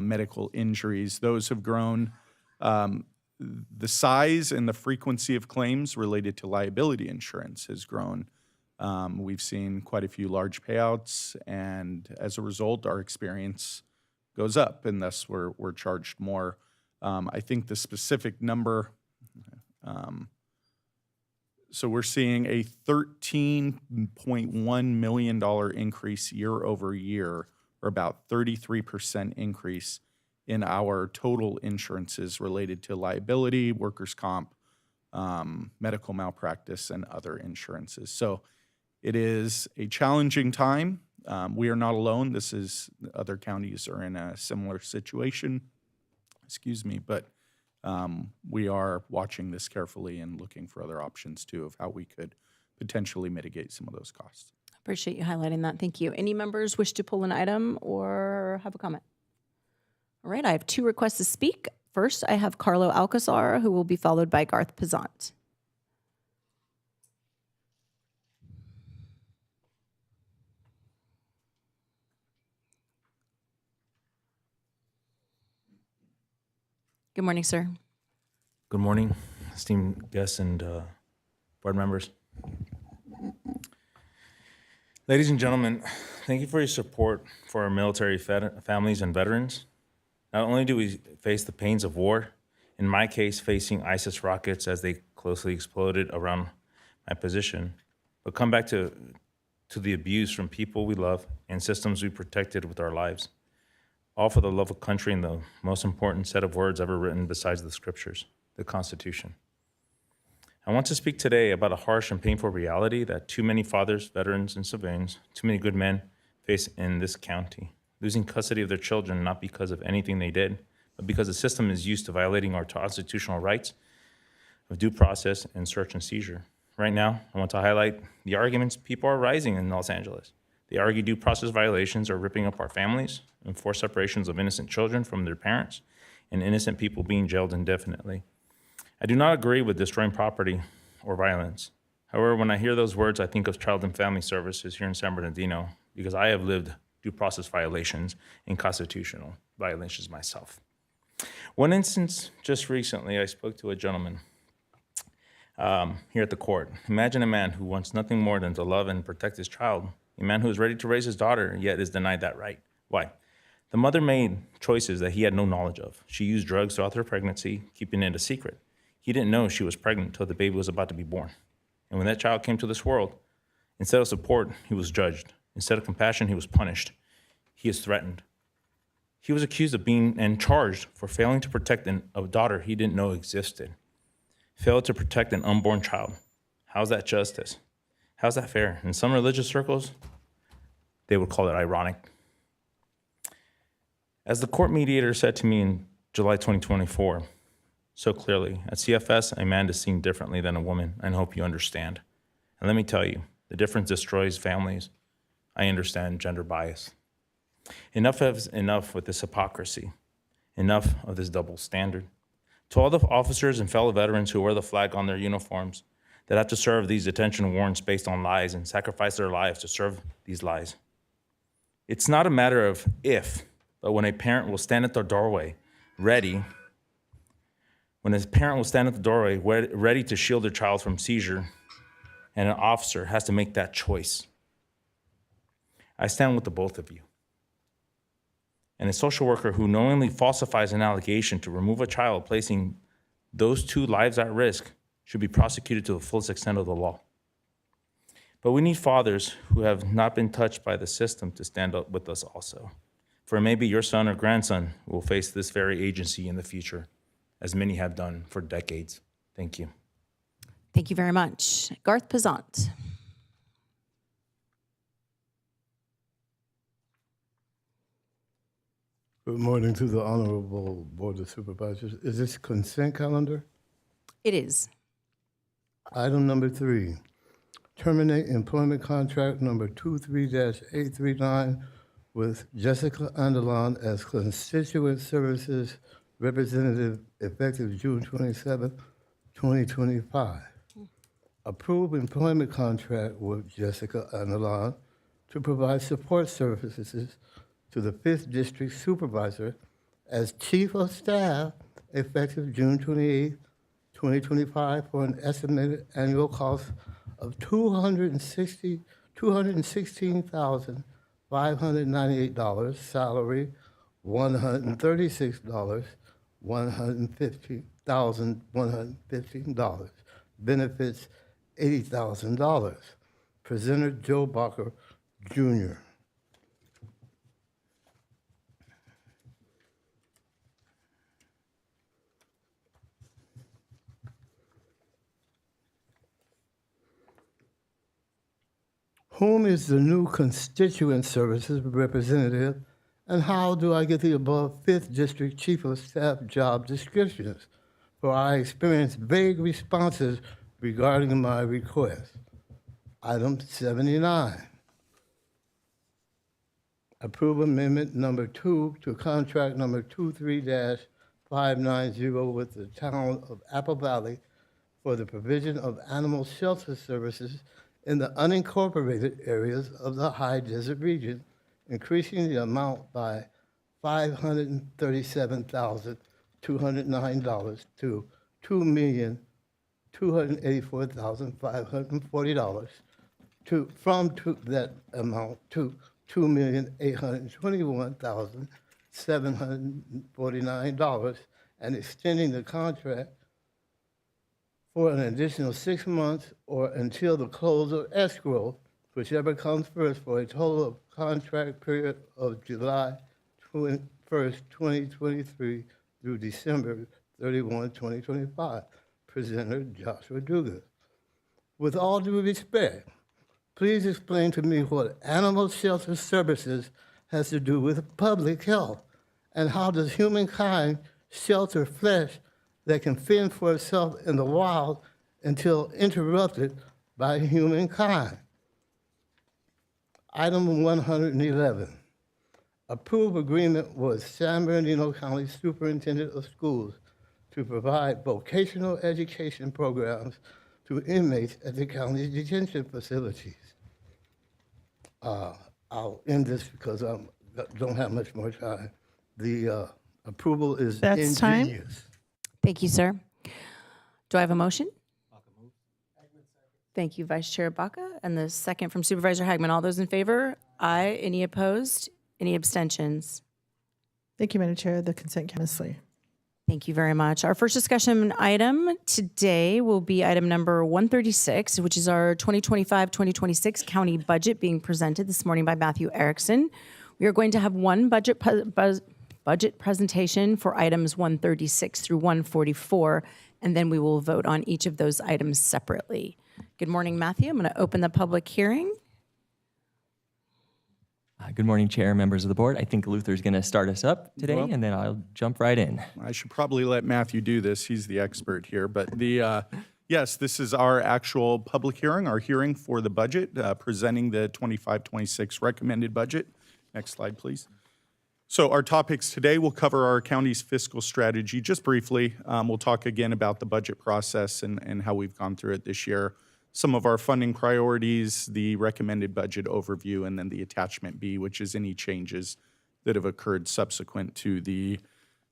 medical injuries, those have grown. The size and the frequency of claims related to liability insurance has grown. We've seen quite a few large payouts, and as a result, our experience goes up, and thus we're charged more. I think the specific number, so we're seeing a $13.1 million increase year over year, or about 33% increase in our total insurances related to liability, workers' comp, medical malpractice, and other insurances. So it is a challenging time. We are not alone. Other counties are in a similar situation, but we are watching this carefully and looking for other options too of how we could potentially mitigate some of those costs. Appreciate you highlighting that. Thank you. Any members wish to pull an item or have a comment? All right, I have two requests to speak. First, I have Carlo Alcazar, who will be followed by Garth Pizant. Good morning, sir. Good morning, esteemed guests and board members. Ladies and gentlemen, thank you for your support for our military families and veterans. Not only do we face the pains of war, in my case, facing ISIS rockets as they closely exploded around my position, but come back to the abuse from people we love and systems we protected with our lives. all for the love of country and the most important set of words ever written besides the scriptures, the Constitution. I want to speak today about a harsh and painful reality that too many fathers, veterans, and civilians, too many good men face in this county, losing custody of their children not because of anything they did, but because the system is used to violating our constitutional rights of due process and search and seizure. Right now, I want to highlight the arguments people are rising in Los Angeles. They argue due process violations are ripping up our families, enforced separations of innocent children from their parents, and innocent people being jailed indefinitely. I do not agree with destroying property or violence. However, when I hear those words, I think of Child and Family Services here in San Bernardino, because I have lived due process violations and constitutional violations myself. One instance, just recently, I spoke to a gentleman here at the court. Imagine a man who wants nothing more than to love and protect his child, a man who is ready to raise his daughter, yet is denied that right. Why? The mother made choices that he had no knowledge of. She used drugs throughout her pregnancy, keeping it a secret. He didn't know she was pregnant until the baby was about to be born. And when that child came to this world, instead of support, he was judged. Instead of compassion, he was punished. He is threatened. He was accused of being and charged for failing to protect a daughter he didn't know existed. Failed to protect an unborn child. How's that justice? How's that fair? In some religious circles, they would call it ironic. As the court mediator said to me in July 2024, so clearly, at CFS, a man is seen differently than a woman, and I hope you understand. And let me tell you, the difference destroys families. I understand gender bias. Enough is enough with this hypocrisy. Enough of this double standard. To all the officers and fellow veterans who wear the flag on their uniforms that have to serve these detention warrants based on lies and sacrifice their lives to serve these lies. It's not a matter of if, but when a parent will stand at their doorway, ready to shield their child from seizure, and an officer has to make that choice. I stand with the both of you. And a social worker who knowingly falsifies an allegation to remove a child, placing those two lives at risk, should be prosecuted to the fullest extent of the law. But we need fathers who have not been touched by the system to stand up with us also. For maybe your son or grandson will face this very agency in the future, as many have done for decades. Thank you. Thank you very much. Garth Pazant. Good morning to the Honorable Board of Supervisors. Is this consent calendar? It is. Item number 3, terminate employment contract number 23-839 with Jessica Andalon as Constituent Services Representative effective June 27, 2025. Approve employment contract with Jessica Andalon to provide support services to the 5th District Supervisor as Chief of Staff effective June 28, 2025 for an estimated annual cost of $216,598, salary $136, $115,115, benefits $80,000. Presenter Joe Barker, Jr. Whom is the new Constituent Services Representative, and how do I get the above 5th District Chief of Staff job descriptions? For I experienced vague responses regarding my request. Item 79. Approve amendment number 2 to contract number 23-590 with the town of Apple Valley for the provision of animal shelter services in the unincorporated areas of the high desert region, increasing the amount by $537,209 to $2,284,540 from that amount to $2,821,749 and extending the contract for an additional 6 months or until the close of escrow, whichever comes first, for a total of contract period of July 21st, 2023 through December 31, 2025. Presenter Joshua Dugan. With all due respect, please explain to me what animal shelter services has to do with public health, and how does humankind shelter flesh that can fend for itself in the wild until interrupted by humankind? Item 111, approve agreement with San Bernardino County Superintendent of Schools to provide vocational education programs to inmates at the county's detention facilities. I'll end this because I don't have much more time. The approval is That's time. ingenious. Thank you, sir. Do I have a motion? Thank you, Vice Chair Baca. And the second from Supervisor Hagman. All those in favor? Aye. Any opposed? Any abstentions? Thank you, Madam Chair. The consent unanimously. Thank you very much. Our first discussion item today will be item number 136, which is our 2025-2026 county budget being presented this morning by Matthew Erickson. We are going to have one budget presentation for items 136 through 144, and then we will vote on each of those items separately. Good morning, Matthew. I'm going to open the public hearing. Good morning, Chair, members of the board. I think Luther's going to start us up today, Well, and then I'll jump right in. I should probably let Matthew do this. He's the expert here. But yes, this is our actual public hearing, our hearing for the budget, presenting the 25-26 recommended budget. Next slide, please. So our topics today will cover our county's fiscal strategy just briefly. We'll talk again about the budget process and how we've gone through it this year, some of our funding priorities, the recommended budget overview, and then the attachment B, which is any changes that have occurred subsequent to the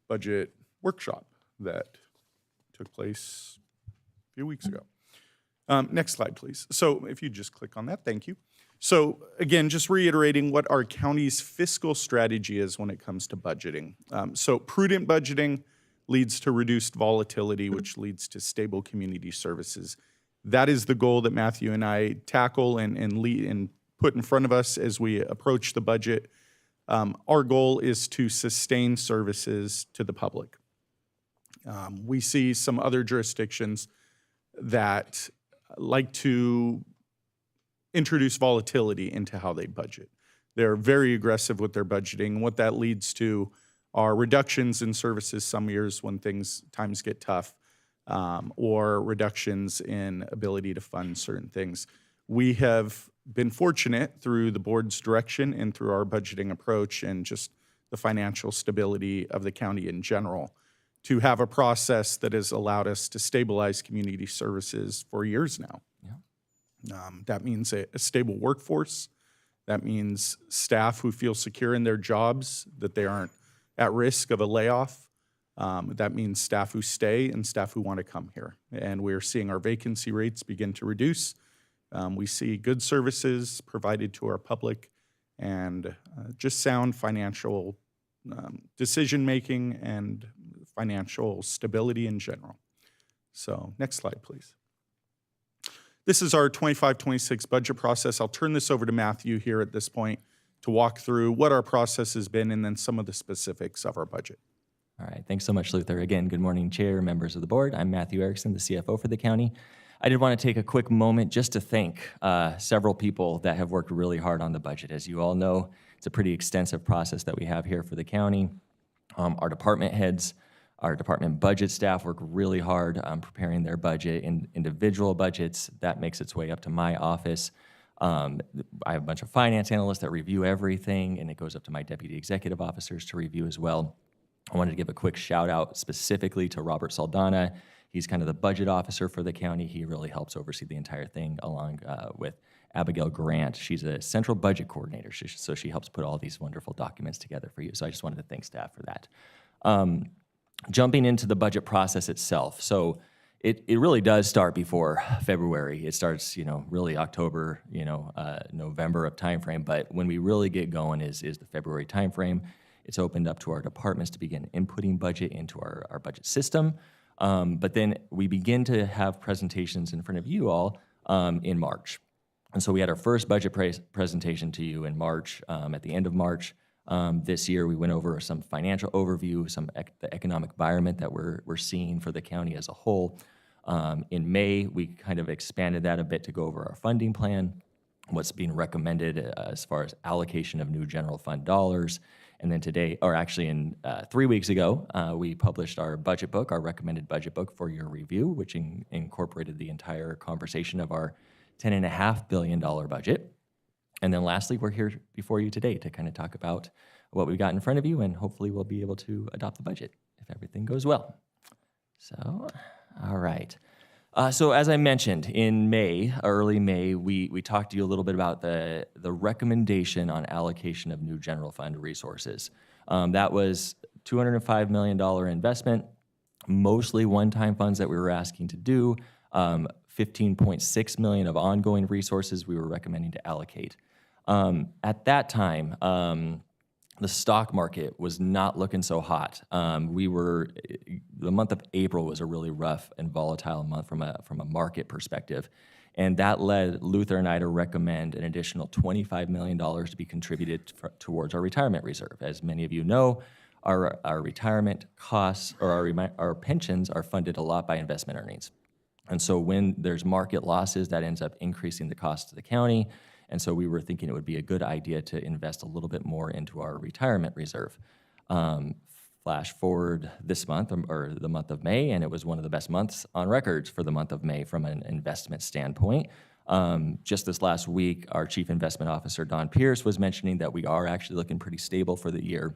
budget workshop that took place a few weeks ago. Next slide, please. So if you just click on that, thank you. So again, just reiterating what our county's fiscal strategy is when it comes to budgeting. So prudent budgeting leads to reduced volatility, which leads to stable community services. That is the goal that Matthew and I tackle and lead and put in front of us as we approach the budget. Our goal is to sustain services to the public. We see some other jurisdictions that like to introduce volatility into how they budget. They're very aggressive with their budgeting. What that leads to are reductions in services some years when times get tough, or reductions in ability to fund certain things. We have been fortunate through the board's direction and through our budgeting approach and just the financial stability of the county in general to have a process that has allowed us to stabilize community services for years now. That means a stable workforce. That means staff who feel secure in their jobs, that they aren't at risk of a layoff. That means staff who stay and staff who want to come here. And we're seeing our vacancy rates begin to reduce. We see good services provided to our public and just sound financial decision-making and financial stability in general. So next slide, please. This is our 25-26 budget process. I'll turn this over to Matthew here at this point to walk through what our process has been and then some of the specifics of our budget. All right, thanks so much, Luther. Again, good morning, Chair, members of the board. I'm Matthew Erickson, the CFO for the county. I did want to take a quick moment just to thank several people that have worked really hard on the budget. As you all know, it's a pretty extensive process that we have here for the county. Our department heads, our department budget staff work really hard on preparing their budget and individual budgets. That makes its way up to my office. I have a bunch of finance analysts that review everything, and it goes up to my deputy executive officers to review as well. I wanted to give a quick shout out specifically to Robert Saldana. He's kind of the budget officer for the county. He really helps oversee the entire thing along with Abigail Grant. She's a central budget coordinator, so she helps put all these wonderful documents together for you. So I just wanted to thank staff for that. Jumping into the budget process itself. So it really does start before February. It starts, really October, November of timeframe. But when we really get going is the February timeframe. It's opened up to our departments to begin inputting budget into our budget system. But then we begin to have presentations in front of you all in March. And so we had our first budget presentation to you in March, at the end of March. This year, we went over some financial overview, the economic environment that we're seeing for the county as a whole. In May, we kind of expanded that a bit to go over our funding plan, what's being recommended as far as allocation of new general fund dollars. And then today, or actually 3 weeks ago, we published our budget book, our recommended budget book for your review, which incorporated the entire conversation of our $10.5 billion budget. And then lastly, we're here before you today to kind of talk about what we've got in front of you, and hopefully we'll be able to adopt the budget if everything goes well. So, all right. So as I mentioned, in May, early May, we talked to you a little bit about the recommendation on allocation of new general fund resources. That was $205 million investment, mostly one-time funds that we were asking to do, 15.6 million of ongoing resources we were recommending to allocate. At that time, the stock market was not looking so hot. The month of April was a really rough and volatile month from a market perspective. And that led Luther and I to recommend an additional $25 million to be contributed towards our retirement reserve. As many of you know, our retirement costs or our pensions are funded a lot by investment earnings. And so when there's market losses, that ends up increasing the cost to the county. And so we were thinking it would be a good idea to invest a little bit more into our retirement reserve. Flash forward this month, or the month of May, and it was one of the best months on record for the month of May from an investment standpoint. Just this last week, our Chief Investment Officer, Don Pierce, was mentioning that we are actually looking pretty stable for the year.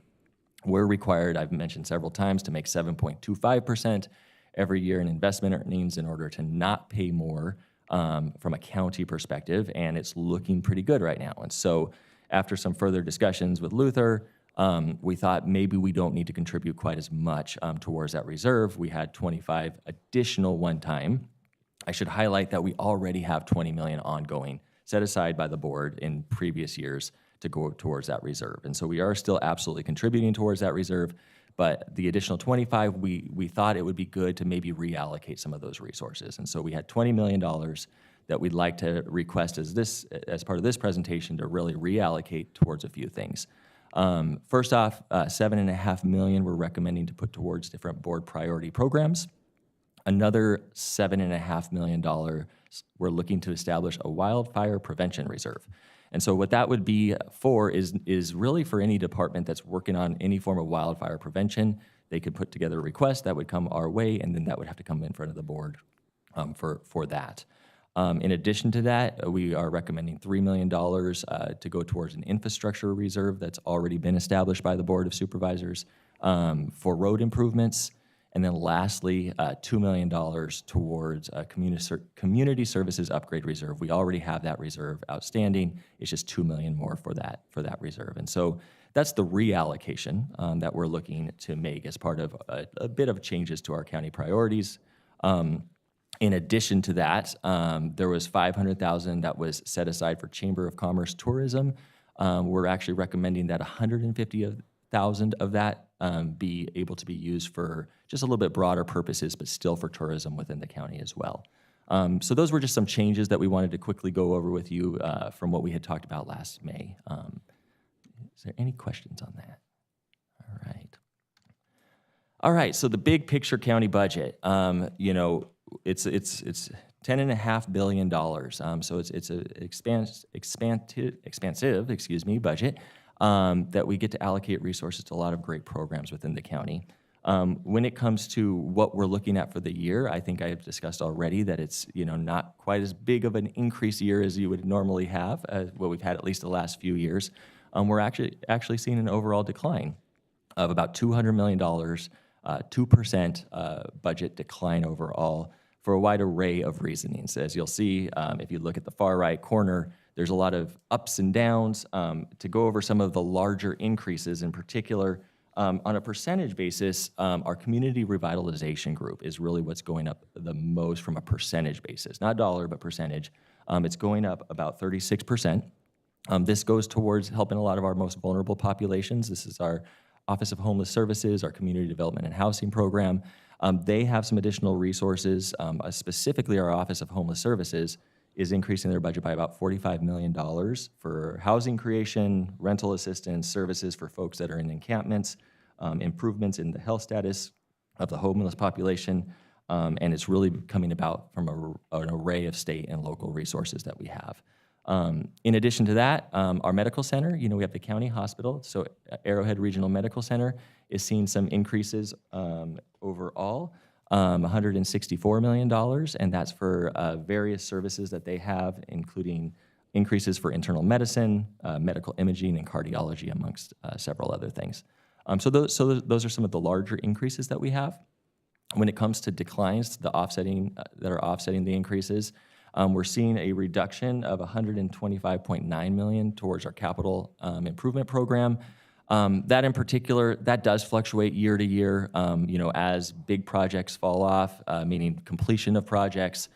We're required, I've mentioned several times, to make 7.25% every year in investment earnings in order to not pay more from a county perspective, and it's looking pretty good right now. And so after some further discussions with Luther, we thought maybe we don't need to contribute quite as much towards that reserve. We had 25 additional one-time. I should highlight that we already have 20 million ongoing set aside by the board in previous years to go towards that reserve. And so we are still absolutely contributing towards that reserve, but the additional 25, we thought it would be good to maybe reallocate some of those resources. And so we had $20 million that we'd like to request as part of this presentation to really reallocate towards a few things. First off, $7.5 million we're recommending to put towards different board priority programs. Another $7.5 million we're looking to establish a wildfire prevention reserve. And so what that would be for is really for any department that's working on any form of wildfire prevention. They could put together a request that would come our way, and then that would have to come in front of the board for that. In addition to that, we are recommending $3 million to go towards an infrastructure reserve that's already been established by the Board of Supervisors for road improvements. And then lastly, $2 million towards a community services upgrade reserve. We already have that reserve outstanding. It's just $2 million more for that reserve. And so that's the reallocation that we're looking to make as part of a bit of changes to our county priorities. In addition to that, there was $500,000 that was set aside for Chamber of Commerce tourism. We're actually recommending that $150,000 of that be able to be used for just a little bit broader purposes, but still for tourism within the county as well. So those were just some changes that we wanted to quickly go over with you from what we had talked about last May. Is there any questions on that? All right, so the big picture county budget, it's $10.5 billion. So it's an expansive, budget that we get to allocate resources to a lot of great programs within the county. When it comes to what we're looking at for the year, I think I have discussed already that it's not quite as big of an increase year as you would normally have, what we've had at least the last few years. We're actually seeing an overall decline of about $200 million, 2% budget decline overall for a wide array of reasonings. As you'll see, if you look at the far right corner, there's a lot of ups and downs. To go over some of the larger increases in particular, on a percentage basis, our community revitalization group is really what's going up the most from a percentage basis, not dollar, but percentage. It's going up about 36%. This goes towards helping a lot of our most vulnerable populations. This is our Office of Homeless Services, our Community Development and Housing Program. They have some additional resources, specifically our Office of Homeless Services is increasing their budget by about $45 million for housing creation, rental assistance, services for folks that are in encampments, improvements in the health status of the homeless population, and it's really coming about from an array of state and local resources that we have. In addition to that, our medical center, we have the county hospital, so Arrowhead Regional Medical Center is seeing some increases overall, $164 million, and that's for various services that they have, including increases for internal medicine, medical imaging, and cardiology, amongst several other things. So those are some of the larger increases that we have. When it comes to declines, that are offsetting the increases, we're seeing a reduction of $125.9 million towards our capital improvement program. That in particular, that does fluctuate year to year, as big projects fall off, meaning completion of projects.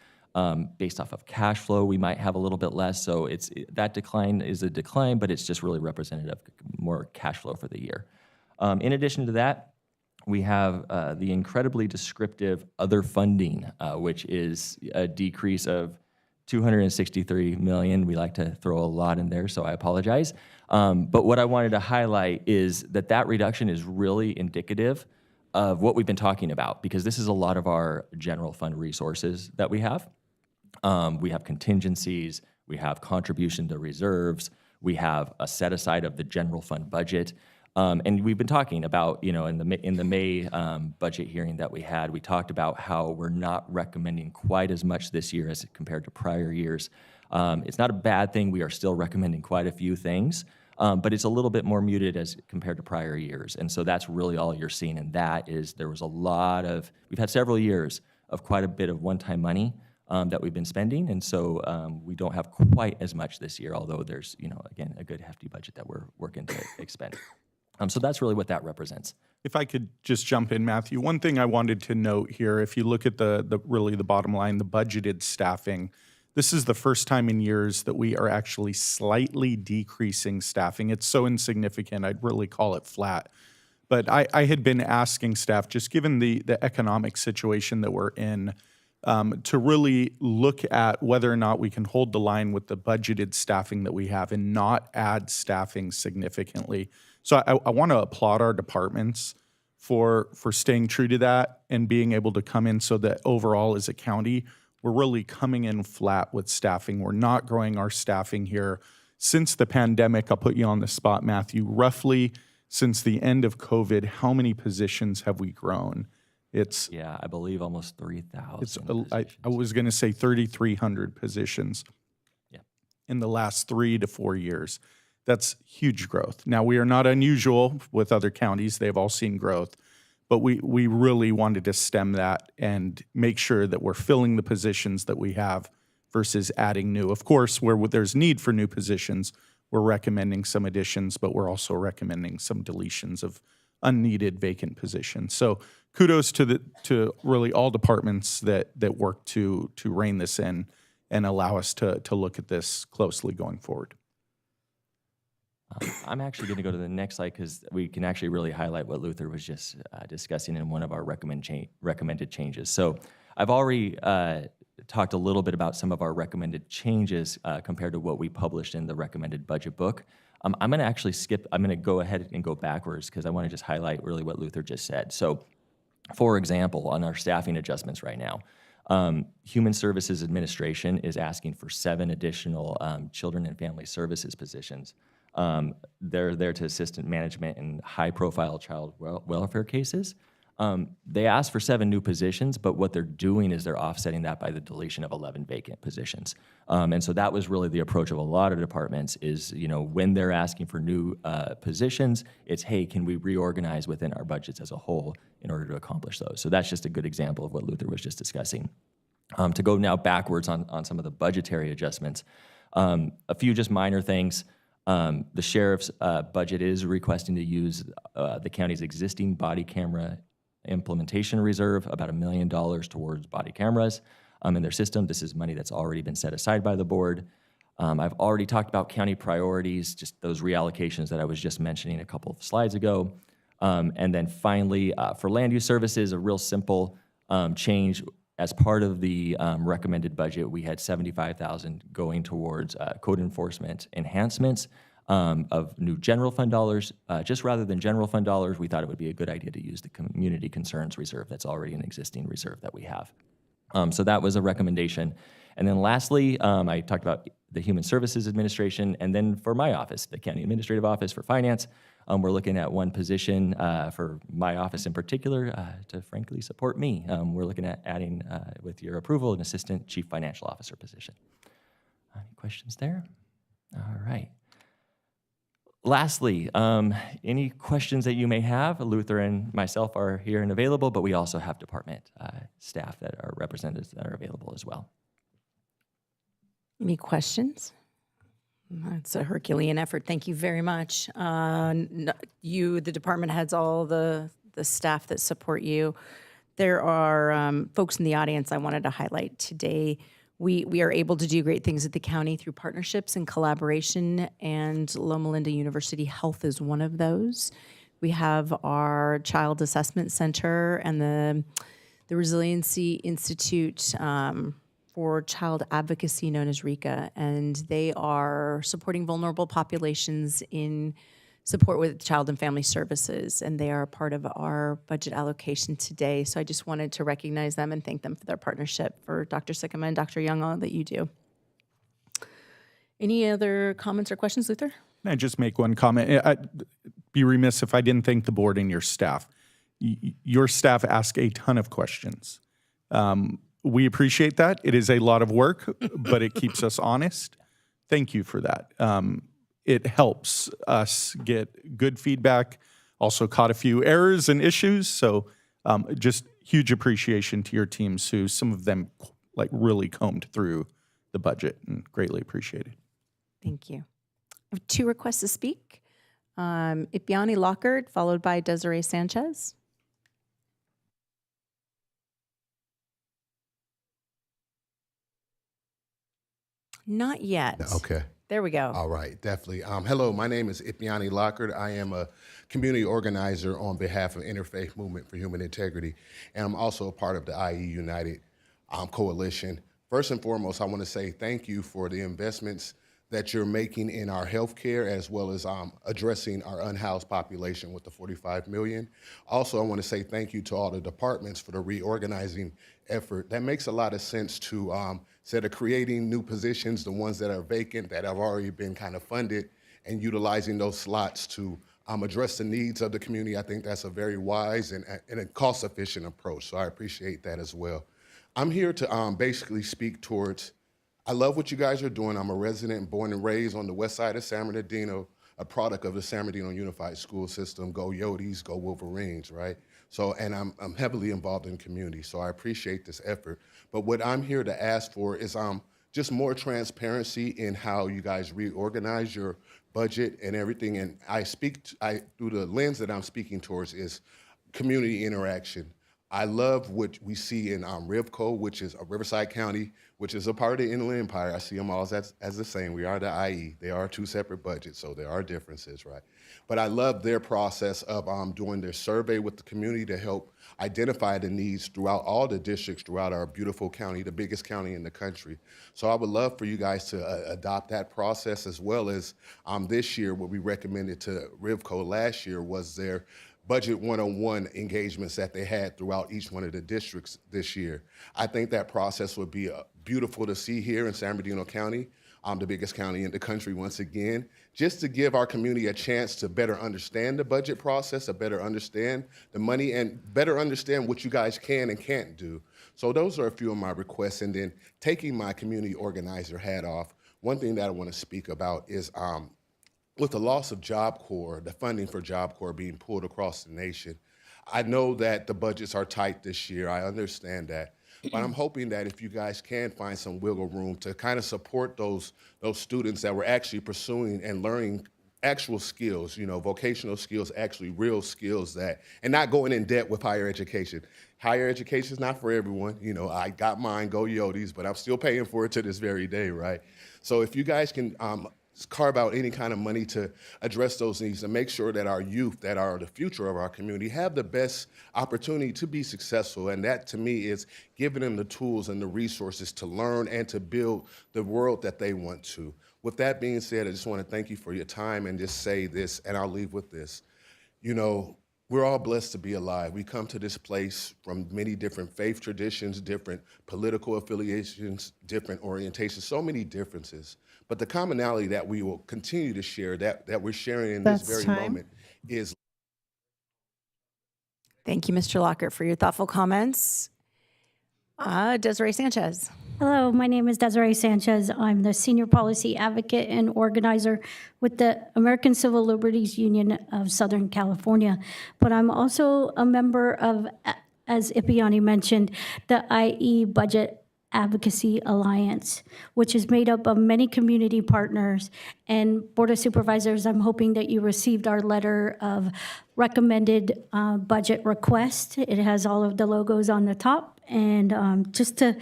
Based off of cash flow, we might have a little bit less. So that decline is a decline, but it's just really representative, more cash flow for the year. In addition to that, we have the incredibly descriptive other funding, which is a decrease of $263 million. We like to throw a lot in there, so I apologize. But what I wanted to highlight is that reduction is really indicative of what we've been talking about, because this is a lot of our general fund resources that we have. We have contingencies, we have contribution to reserves, we have a set aside of the general fund budget. And we've been talking about, in the May budget hearing that we had, we talked about how we're not recommending quite as much this year as compared to prior years. It's not a bad thing. We are still recommending quite a few things, but it's a little bit more muted as compared to prior years. And so that's really all you're seeing in that is there was we've had several years of quite a bit of one-time money that we've been spending. And so we don't have quite as much this year, although there's, again, a good hefty budget that we're working to expend. So that's really what that represents. If I could just jump in, Matthew, one thing I wanted to note here, if you look at the bottom line, the budgeted staffing, this is the first time in years that we are actually slightly decreasing staffing. It's so insignificant, I'd really call it flat. But I had been asking staff, just given the economic situation that we're in, to really look at whether or not we can hold the line with the budgeted staffing that we have and not add staffing significantly. So I want to applaud our departments for staying true to that and being able to come in so that overall as a county, we're really coming in flat with staffing. We're not growing our staffing here. Since the pandemic, I'll put you on the spot, Matthew, roughly since the end of COVID, how many positions have we grown? I believe almost 3,000. I was going to say 3,300 positions in the last 3 to 4 years. That's huge growth. Now, we are not unusual with other counties. They've all seen growth. But we really wanted to stem that and make sure that we're filling the positions that we have versus adding new. Of course, where there's need for new positions, we're recommending some additions, but we're also recommending some deletions of unneeded vacant positions. So kudos to really all departments that work to rein this in and allow us to look at this closely going forward. I'm actually going to go to the next slide because we can actually really highlight what Luther was just discussing in one of our recommended changes. So I've already talked a little bit about some of our recommended changes compared to what we published in the recommended budget book. I'm going to actually I'm going to go ahead and go backwards because I want to just highlight really what Luther just said. So, for example, on our staffing adjustments right now, Human Services Administration is asking for 7 additional children and family services positions. They're there to assist in management in high-profile child welfare cases. They asked for 7 new positions, but what they're doing is they're offsetting that by the deletion of 11 vacant positions. And so that was really the approach of a lot of departments is, when they're asking for new positions, it's, hey, can we reorganize within our budgets as a whole in order to accomplish those? So that's just a good example of what Luther was just discussing. To go now backwards on some of the budgetary adjustments, a few just minor things. The sheriff's budget is requesting to use the county's existing body camera implementation reserve, about $1 million towards body cameras in their system. This is money that's already been set aside by the board. I've already talked about county priorities, just those reallocations that I was just mentioning a couple of slides ago. And then finally, for land use services, a real simple change. As part of the recommended budget, we had $75,000 going towards code enforcement enhancements of new general fund dollars. Just rather than general fund dollars, we thought it would be a good idea to use the community concerns reserve that's already an existing reserve that we have. So that was a recommendation. And then lastly, I talked about the Human Services Administration, and then for my office, the County Administrative Office for Finance, we're looking at one position for my office in particular to frankly support me. We're looking at adding, with your approval, an Assistant Chief Financial Officer position. Any questions there? All right. Lastly, any questions that you may have, Luther and myself are here and available, but we also have department staff that are representatives that are available as well. Any questions? It's a Herculean effort. Thank you very much. You, the department heads, all the staff that support you. There are folks in the audience I wanted to highlight today. We are able to do great things at the county through partnerships and collaboration, and Loma Linda University Health is one of those. We have our Child Assessment Center and the Resiliency Institute for Child Advocacy, known as RICA, and they are supporting vulnerable populations in support with Child and Family Services, and they are part of our budget allocation today. So I just wanted to recognize them and thank them for their partnership, for Dr. Sikkema and Dr. Young, all that you do. Any other comments or questions, Luther? Can I just make one comment? I'd be remiss if I didn't thank the board and your staff. Your staff ask a ton of questions. We appreciate that. It is a lot of work, but it keeps us honest. Thank you for that. It helps us get good feedback. Also caught a few errors and issues. So just huge appreciation to your teams, who some of them like really combed through the budget, and greatly appreciated. Thank you. I have two requests to speak. Ipiani Lockard, followed by Desiree Sanchez. Not yet. Okay. There we go. All right, definitely. Hello, my name is Ipiani Lockard. I am a community organizer on behalf of Interfaith Movement for Human Integrity, and I'm also a part of the IE United Coalition. First and foremost, I want to say thank you for the investments that you're making in our healthcare, as well as addressing our unhoused population with the 45 million. Also, I want to say thank you to all the departments for the reorganizing effort. That makes a lot of sense to, instead of creating new positions, the ones that are vacant, that have already been kind of funded, and utilizing those slots to address the needs of the community. I think that's a very wise and a cost-efficient approach, so I appreciate that as well. I'm here to basically speak towards, I love what you guys are doing. I'm a resident, born and raised on the west side of San Bernardino, a product of the San Bernardino Unified School System. Go Yotes, go Wolverines, right? So, and I'm heavily involved in community, so I appreciate this effort. But what I'm here to ask for is just more transparency in how you guys reorganize your budget and everything. And through the lens that I'm speaking towards is community interaction. I love what we see in Rivco, which is Riverside County, which is a part of the Inland Empire. I see them all as the same. We are the IE. They are two separate budgets, so there are differences, right? But I love their process of doing their survey with the community to help identify the needs throughout all the districts throughout our beautiful county, the biggest county in the country. So I would love for you guys to adopt that process, as well as this year, what we recommended to Rivco last year was their Budget 101 engagements that they had throughout each one of the districts this year. I think that process would be beautiful to see here in San Bernardino County, the biggest county in the country once again, just to give our community a chance to better understand the budget process, to better understand the money, and better understand what you guys can and can't do. So those are a few of my requests. And then taking my community organizer hat off, one thing that I want to speak about is with the loss of Job Corps, the funding for Job Corps being pulled across the nation, I know that the budgets are tight this year. I understand that. But I'm hoping that if you guys can find some wiggle room to kind of support those students that were actually pursuing and learning actual skills, vocational skills, actually real skills and not going in debt with higher education. Higher education is not for everyone. I got mine, go Yotes, but I'm still paying for it to this very day, right? So if you guys can carve out any kind of money to address those needs and make sure that our youth, that are the future of our community, have the best opportunity to be successful. And that, to me, is giving them the tools and the resources to learn and to build the world that they want to. With that being said, I just want to thank you for your time and just say this, and I'll leave with this. You know, we're all blessed to be alive. We come to this place from many different faith traditions, different political affiliations, different orientations, so many differences. But the commonality that we will continue to share, that we're sharing in this very moment, is. Thank you, Mr. Lockhart, for your thoughtful comments. Desiree Sanchez. Hello, my name is Desiree Sanchez. I'm the Senior Policy Advocate and Organizer with the American Civil Liberties Union of Southern California. But I'm also a member of, as Ipiani mentioned, the IE Budget Advocacy Alliance, which is made up of many community partners. And Board of Supervisors, I'm hoping that you received our letter of recommended budget request. It has all of the logos on the top. And just to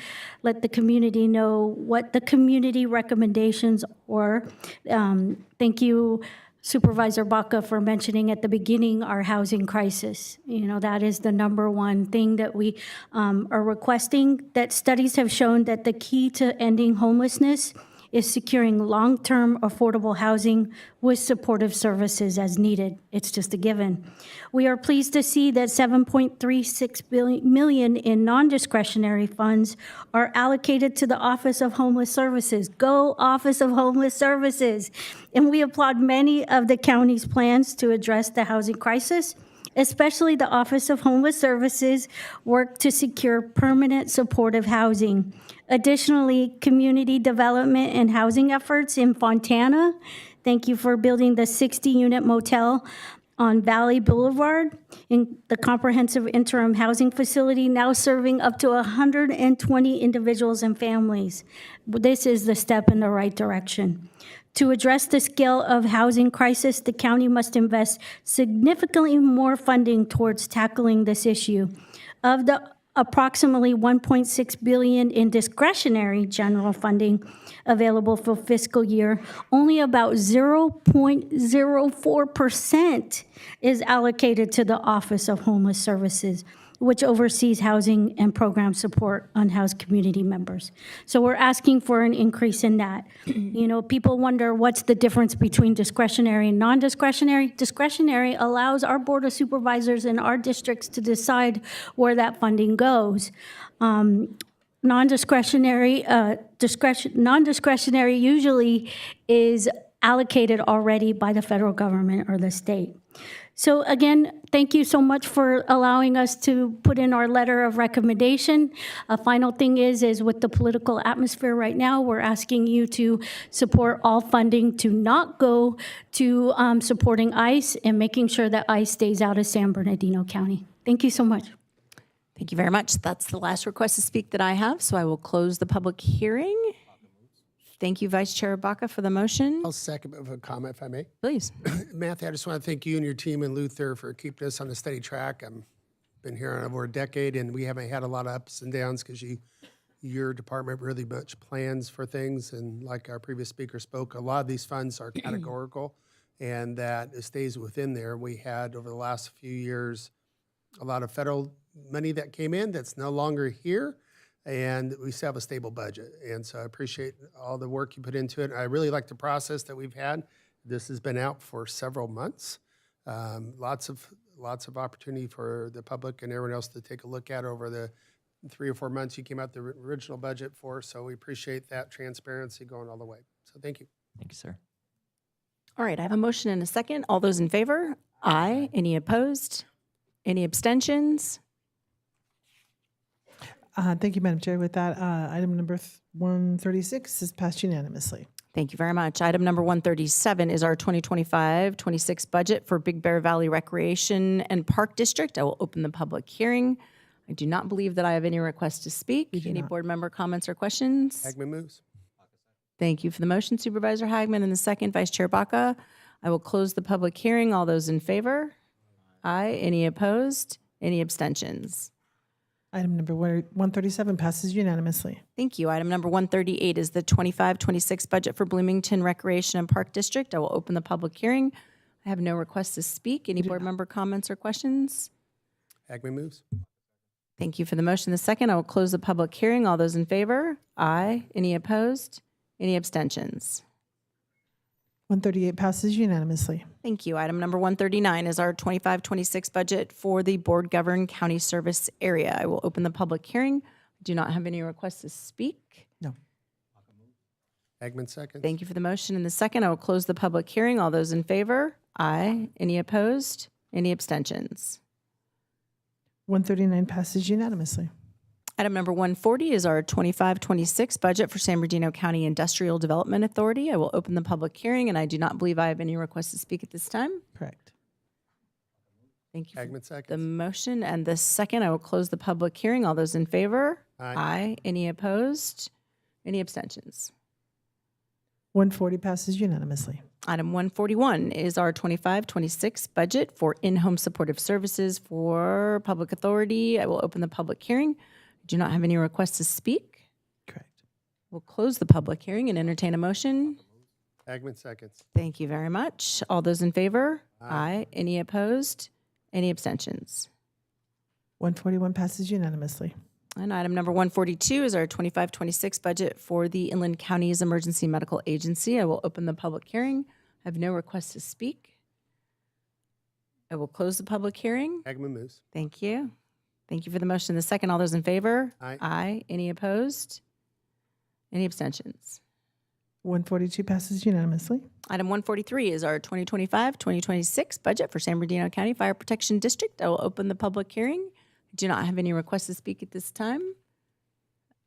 let the community know what the community recommendations were. Thank you, Supervisor Baca, for mentioning at the beginning our housing crisis. You know, that is the number one thing that we are requesting, that studies have shown that the key to ending homelessness is securing long-term affordable housing with supportive services as needed. It's just a given. We are pleased to see that $7.36 million in non-discretionary funds are allocated to the Office of Homeless Services. Go Office of Homeless Services. And we applaud many of the county's plans to address the housing crisis, especially the Office of Homeless Services work to secure permanent supportive housing. Additionally, community development and housing efforts in Fontana. Thank you for building the 60-unit motel on Valley Boulevard in the comprehensive interim housing facility, now serving up to 120 individuals and families. This is the step in the right direction. To address the scale of housing crisis, the county must invest significantly more funding towards tackling this issue. Of the approximately $1.6 billion in discretionary general funding available for fiscal year, only about 0.04% is allocated to the Office of Homeless Services, which oversees housing and program support unhoused community members. So we're asking for an increase in that. You know, people wonder what's the difference between discretionary and non-discretionary. Discretionary allows our Board of Supervisors in our districts to decide where that funding goes. Non-discretionary usually is allocated already by the federal government or the state. So again, thank you so much for allowing us to put in our letter of recommendation. A final thing is with the political atmosphere right now, we're asking you to support all funding to not go to supporting ICE and making sure that ICE stays out of San Bernardino County. Thank you so much. Thank you very much. That's the last request to speak that I have, so I will close the public hearing. Thank you, Vice Chair Baca, for the motion. I'll second with a comment, if I may. Please. Matthew, I just want to thank you and your team and Luther for keeping us on a steady track. I've been here over a decade, and we haven't had a lot of ups and downs because your department really much plans for things. And like our previous speaker spoke, a lot of these funds are categorical, and that it stays within there. We had, over the last few years, a lot of federal money that came in that's no longer here. And we still have a stable budget. And so I appreciate all the work you put into it. I really like the process that we've had. This has been out for several months. Lots of opportunity for the public and everyone else to take a look at over the 3 or 4 months you came out the original budget for. So we appreciate that transparency going all the way. So thank you. Thank you, sir. All right, I have a motion and a second. All those in favor? Aye. Any opposed? Any abstentions? Thank you, Madam Chair. With that, item number 136 is passed unanimously. Thank you very much. Item number 137 is our 2025-26 budget for Big Bear Valley Recreation and Park District. I will open the public hearing. I do not believe that I have any requests to speak. Any board member comments or questions? Hagman moves. Thank you for the motion, Supervisor Hagman, and the second, Vice Chair Baca. I will close the public hearing. All those in favor? Aye. Any opposed? Any abstentions? Item number 137 passes unanimously. Thank you. Item number 138 is the 25-26 budget for Bloomington Recreation and Park District. I will open the public hearing. I have no requests to speak. Any board member comments or questions? Agnew moves. Thank you for the motion. The second, I will close the public hearing. All those in favor? Aye. Any opposed? Any abstentions? 138 passes unanimously. Thank you. Item number 139 is our 25-26 budget for the board governed county service area. I will open the public hearing. I do not have any requests to speak. No. Agnew seconds. Thank you for the motion. And the second, I will close the public hearing. All those in favor? Aye. Any opposed? Any abstentions? 139 passes unanimously. Item number 140 is our 25-26 budget for San Bernardino County Industrial Development Authority. I will open the public hearing, and I do not believe I have any requests to speak at this time. Correct. Thank you Agnew for seconds. the motion. And the second, I will close the public hearing. All those in favor? Aye. Any opposed? Any abstentions? 140 passes unanimously. Item 141 is our 25-26 budget for in-home supportive services for public authority. I will open the public hearing. I do not have any requests to speak. Correct. We'll close the public hearing and entertain a motion. Agnew seconds. Thank you very much. All those in favor? Aye. Any opposed? Any abstentions? 141 passes unanimously. And item number 142 is our 25-26 budget for the Inland Counties Emergency Medical Agency. I will open the public hearing. I have no requests to speak. I will close the public hearing. Agnew moves. Thank you. Thank you for the motion. The second, all those in favor? Aye. Any opposed? Any abstentions? 142 passes unanimously. Item 143 is our 2025-2026 budget for San Bernardino County Fire Protection District. I will open the public hearing. I do not have any requests to speak at this time.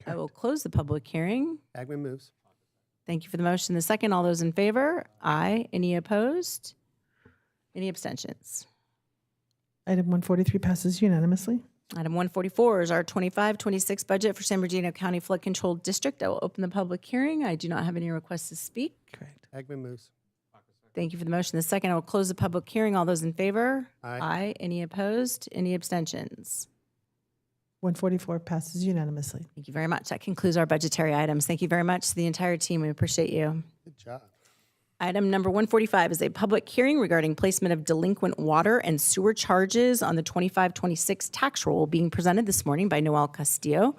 I will close the public hearing. Agnew moves. Thank you for the motion. The second, all those in favor? Aye. Any opposed? Any abstentions? Item 143 passes unanimously. Item 144 is our 25-26 budget for San Bernardino County Flood Control District. I will open the public hearing. I do not have any requests to speak. Correct. Agnew moves. Thank you for the motion. The second, I will close the public hearing. All those in favor? Aye. Any opposed? Any abstentions? 144 passes unanimously. Thank you very much. That concludes our budgetary items. Thank you very much to the entire team. We appreciate you. Good job. Item number 145 is a public hearing regarding placement of delinquent water and sewer charges on the 25-26 tax roll being presented this morning by Noel Castillo.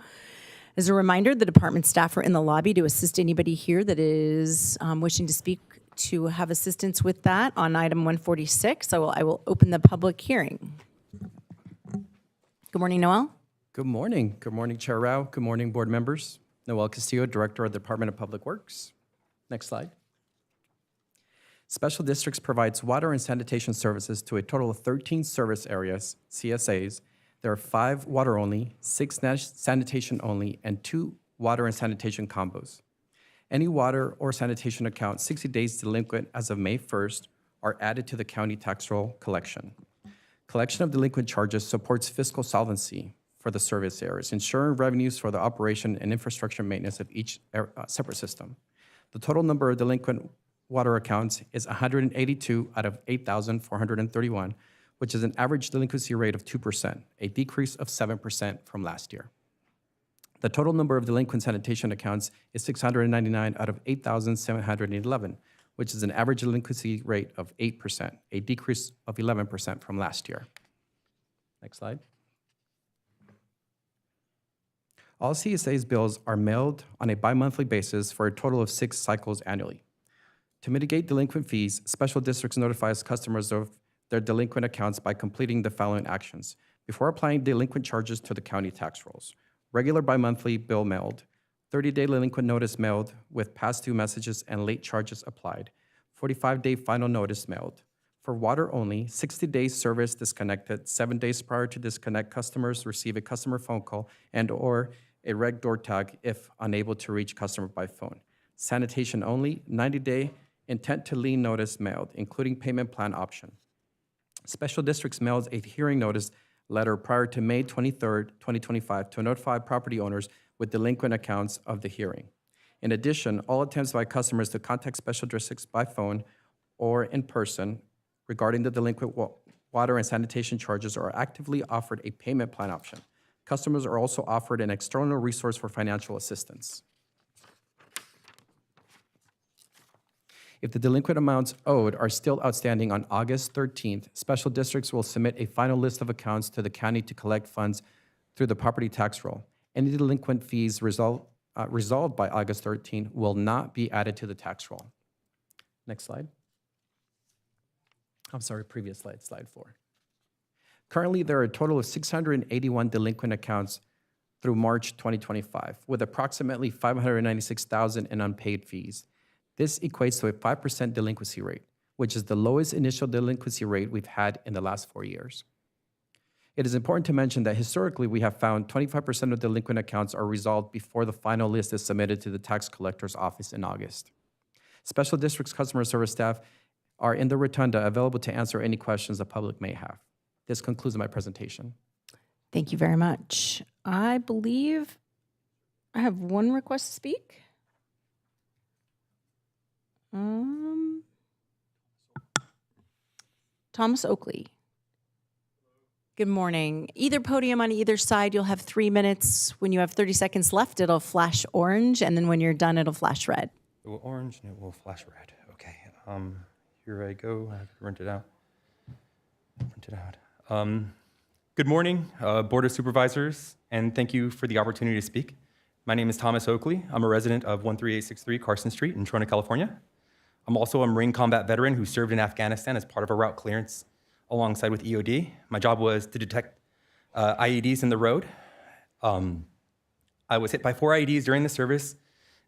As a reminder, the department staff are in the lobby to assist anybody here that is wishing to speak to have assistance with that on item 146. So I will open the public hearing. Good morning, Noel. Good morning. Good morning, Chair Rao. Good morning, board members. Noel Castillo, Director of the Department of Public Works. Next slide. Special Districts provides water and sanitation services to a total of 13 service areas, CSAs. There are 5 water only, 6 sanitation only, and 2 water and sanitation combos. Any water or sanitation account 60 days delinquent as of May 1st are added to the county tax roll collection. Collection of delinquent charges supports fiscal solvency for the service areas, ensuring revenues for the operation and infrastructure maintenance of each separate system. The total number of delinquent water accounts is 182 out of 8,431, which is an average delinquency rate of 2%, a decrease of 7% from last year. The total number of delinquent sanitation accounts is 699 out of 8,711, which is an average delinquency rate of 8%, a decrease of 11% from last year. Next slide. All CSA's bills are mailed on a bi-monthly basis for a total of 6 cycles annually. To mitigate delinquent fees, Special Districts notifies customers of their delinquent accounts by completing the following actions. Before applying delinquent charges to the county tax rolls, regular bi-monthly bill mailed, 30-day delinquent notice mailed with past due messages and late charges applied, 45-day final notice mailed. For water only, 60 days service disconnected, 7 days prior to disconnect, customers receive a customer phone call and/or a red door tag if unable to reach customer by phone. Sanitation only, 90-day intent to lien notice mailed, including payment plan option. Special Districts mails a hearing notice letter prior to May 23rd, 2025 to notify property owners with delinquent accounts of the hearing. In addition, all attempts by customers to contact Special Districts by phone or in person regarding the delinquent water and sanitation charges are actively offered a payment plan option. Customers are also offered an external resource for financial assistance. If the delinquent amounts owed are still outstanding on August 13th, special districts will submit a final list of accounts to the county to collect funds through the property tax roll. Any delinquent fees resolved by August 13th will not be added to the tax roll. Next slide. I'm sorry, previous slide, slide 4. Currently, there are a total of 681 delinquent accounts through March 2025, with approximately $596,000 in unpaid fees. This equates to a 5% delinquency rate, which is the lowest initial delinquency rate we've had in the last 4 years. It is important to mention that historically we have found 25% of delinquent accounts are resolved before the final list is submitted to the tax collector's office in August. Special District's customer service staff are in the rotunda available to answer any questions the public may have. This concludes my presentation. Thank you very much. I believe I have one request to speak. Thomas Oakley. Good morning. Either podium on either side, you'll have 3 minutes. When you have 30 seconds left, it'll flash orange, and then when you're done, it'll flash red. It will orange and it will flash red. Okay. Here I go. I have to print it out. Good morning, Board of Supervisors, and thank you for the opportunity to speak. My name is Thomas Oakley. I'm a resident of 13863 Carson Street in Trona, California. I'm also a Marine combat veteran who served in Afghanistan as part of a route clearance alongside with EOD. My job was to detect IEDs in the road. I was hit by 4 IEDs during the service,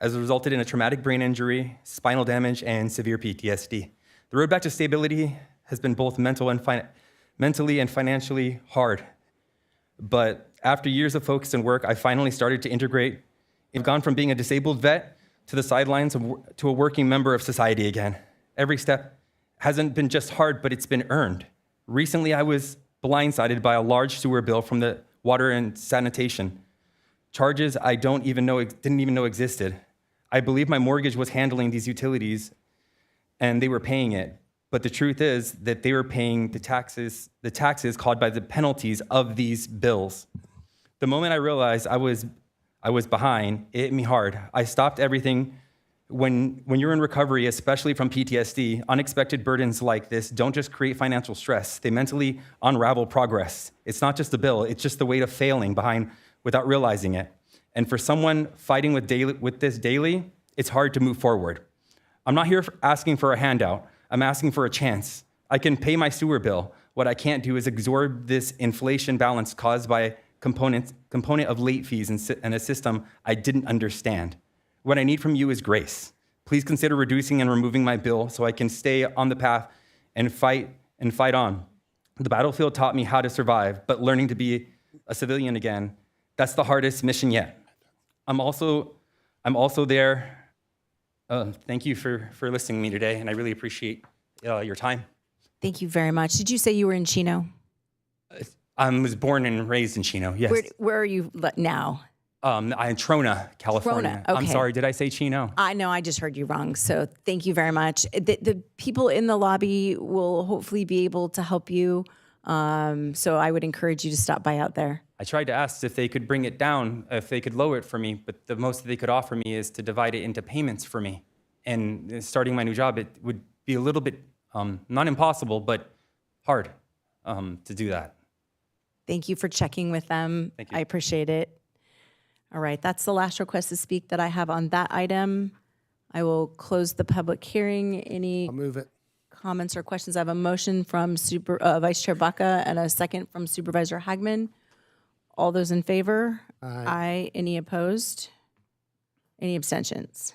as it resulted in a traumatic brain injury, spinal damage, and severe PTSD. The road back to stability has been both mentally and financially hard. But after years of focus and work, I finally started to integrate. I've gone from being a disabled vet to the sidelines to a working member of society again. Every step hasn't been just hard, but it's been earned. Recently, I was blindsided by a large sewer bill from the water and sanitation. Charges I didn't even know existed. I believe my mortgage was handling these utilities and they were paying it. But the truth is that they were paying the taxes caused by the penalties of these bills. The moment I realized I was behind, it hit me hard. I stopped everything. When you're in recovery, especially from PTSD, unexpected burdens like this don't just create financial stress. They mentally unravel progress. It's not just the bill, it's just the weight of failing behind without realizing it. And for someone fighting with this daily, it's hard to move forward. I'm not here asking for a handout. I'm asking for a chance. I can pay my sewer bill. What I can't do is absorb this inflation balance caused by component of late fees and a system I didn't understand. What I need from you is grace. Please consider reducing and removing my bill so I can stay on the path and fight on. The battlefield taught me how to survive, but learning to be a civilian again, that's the hardest mission yet. I'm also there. Thank you for listening to me today, and I really appreciate your time. Thank you very much. Did you say you were in Chino? I was born and raised in Chino, yes. Where are you now? I'm in Trona, California. Trona, okay. I'm sorry, did I say Chino? I know, I just heard you wrong. So thank you very much. The people in the lobby will hopefully be able to help you. So I would encourage you to stop by out there. I tried to ask if they could bring it down, if they could lower it for me, but the most that they could offer me is to divide it into payments for me. And starting my new job, it would be a little bit, not impossible, but hard to do that. Thank you for checking with them. Thank you. I appreciate it. All right, that's the last request to speak that I have on that item. I will close the public hearing. Any I'll move it. comments or questions? I have a motion from Vice Chair Baca and a second from Supervisor Hagman. All those in favor? Aye. Any opposed? Any abstentions?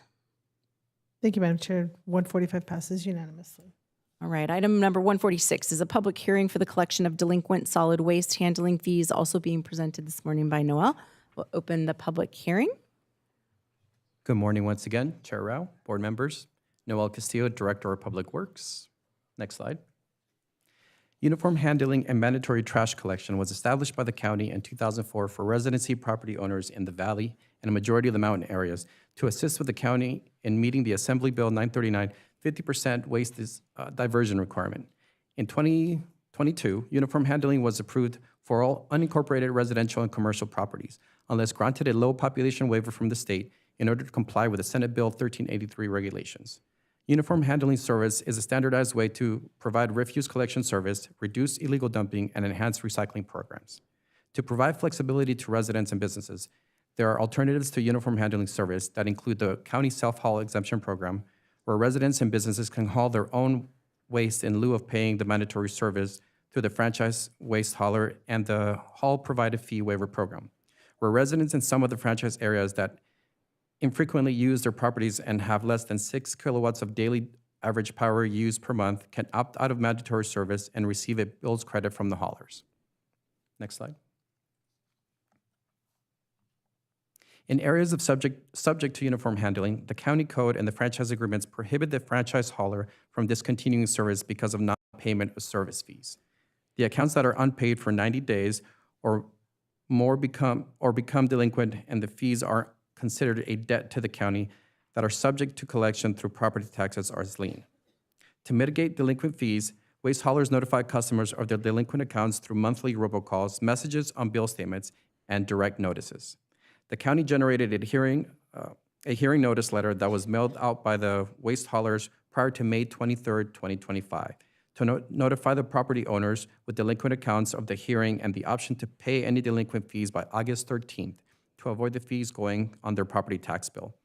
Thank you, Madam Chair. 145 passes unanimously. All right, item number 146 is a public hearing for the collection of delinquent solid waste handling fees, also being presented this morning by Noel. We'll open the public hearing. Good morning once again, Chair Rao, board members. Noel Castillo, Director of Public Works. Next slide. Uniform handling and mandatory trash collection was established by the county in 2004 for residency property owners in the valley and a majority of the mountain areas to assist with the county in meeting the Assembly Bill 939 50% waste diversion requirement. In 20 22, uniform handling was approved for all unincorporated residential and commercial properties, unless granted a low population waiver from the state in order to comply with the Senate Bill 1383 regulations. Uniform handling service is a standardized way to provide refuse collection service, reduce illegal dumping, and enhance recycling programs. To provide flexibility to residents and businesses, there are alternatives to uniform handling service that include the county self-haul exemption program, where residents and businesses can haul their own waste in lieu of paying the mandatory service through the franchise waste hauler, and the haul provided fee waiver program, where residents in some of the franchise areas that infrequently use their properties and have less than 6 kilowatts of daily average power used per month can opt out of mandatory service and receive a bills credit from the haulers. Next slide. In areas of subject to uniform handling, the county code and the franchise agreements prohibit the franchise hauler from discontinuing service because of non-payment of service fees. The accounts that are unpaid for 90 days or more become delinquent, and the fees are considered a debt to the county that are subject to collection through property taxes or as lien. To mitigate delinquent fees, waste haulers notify customers of their delinquent accounts through monthly robocalls, messages on bill statements, and direct notices. The county generated a hearing notice letter that was mailed out by the waste haulers prior to May 23rd, 2025, to notify the property owners with delinquent accounts of the hearing and the option to pay any delinquent fees by August 13th to avoid the fees going on their property tax bill.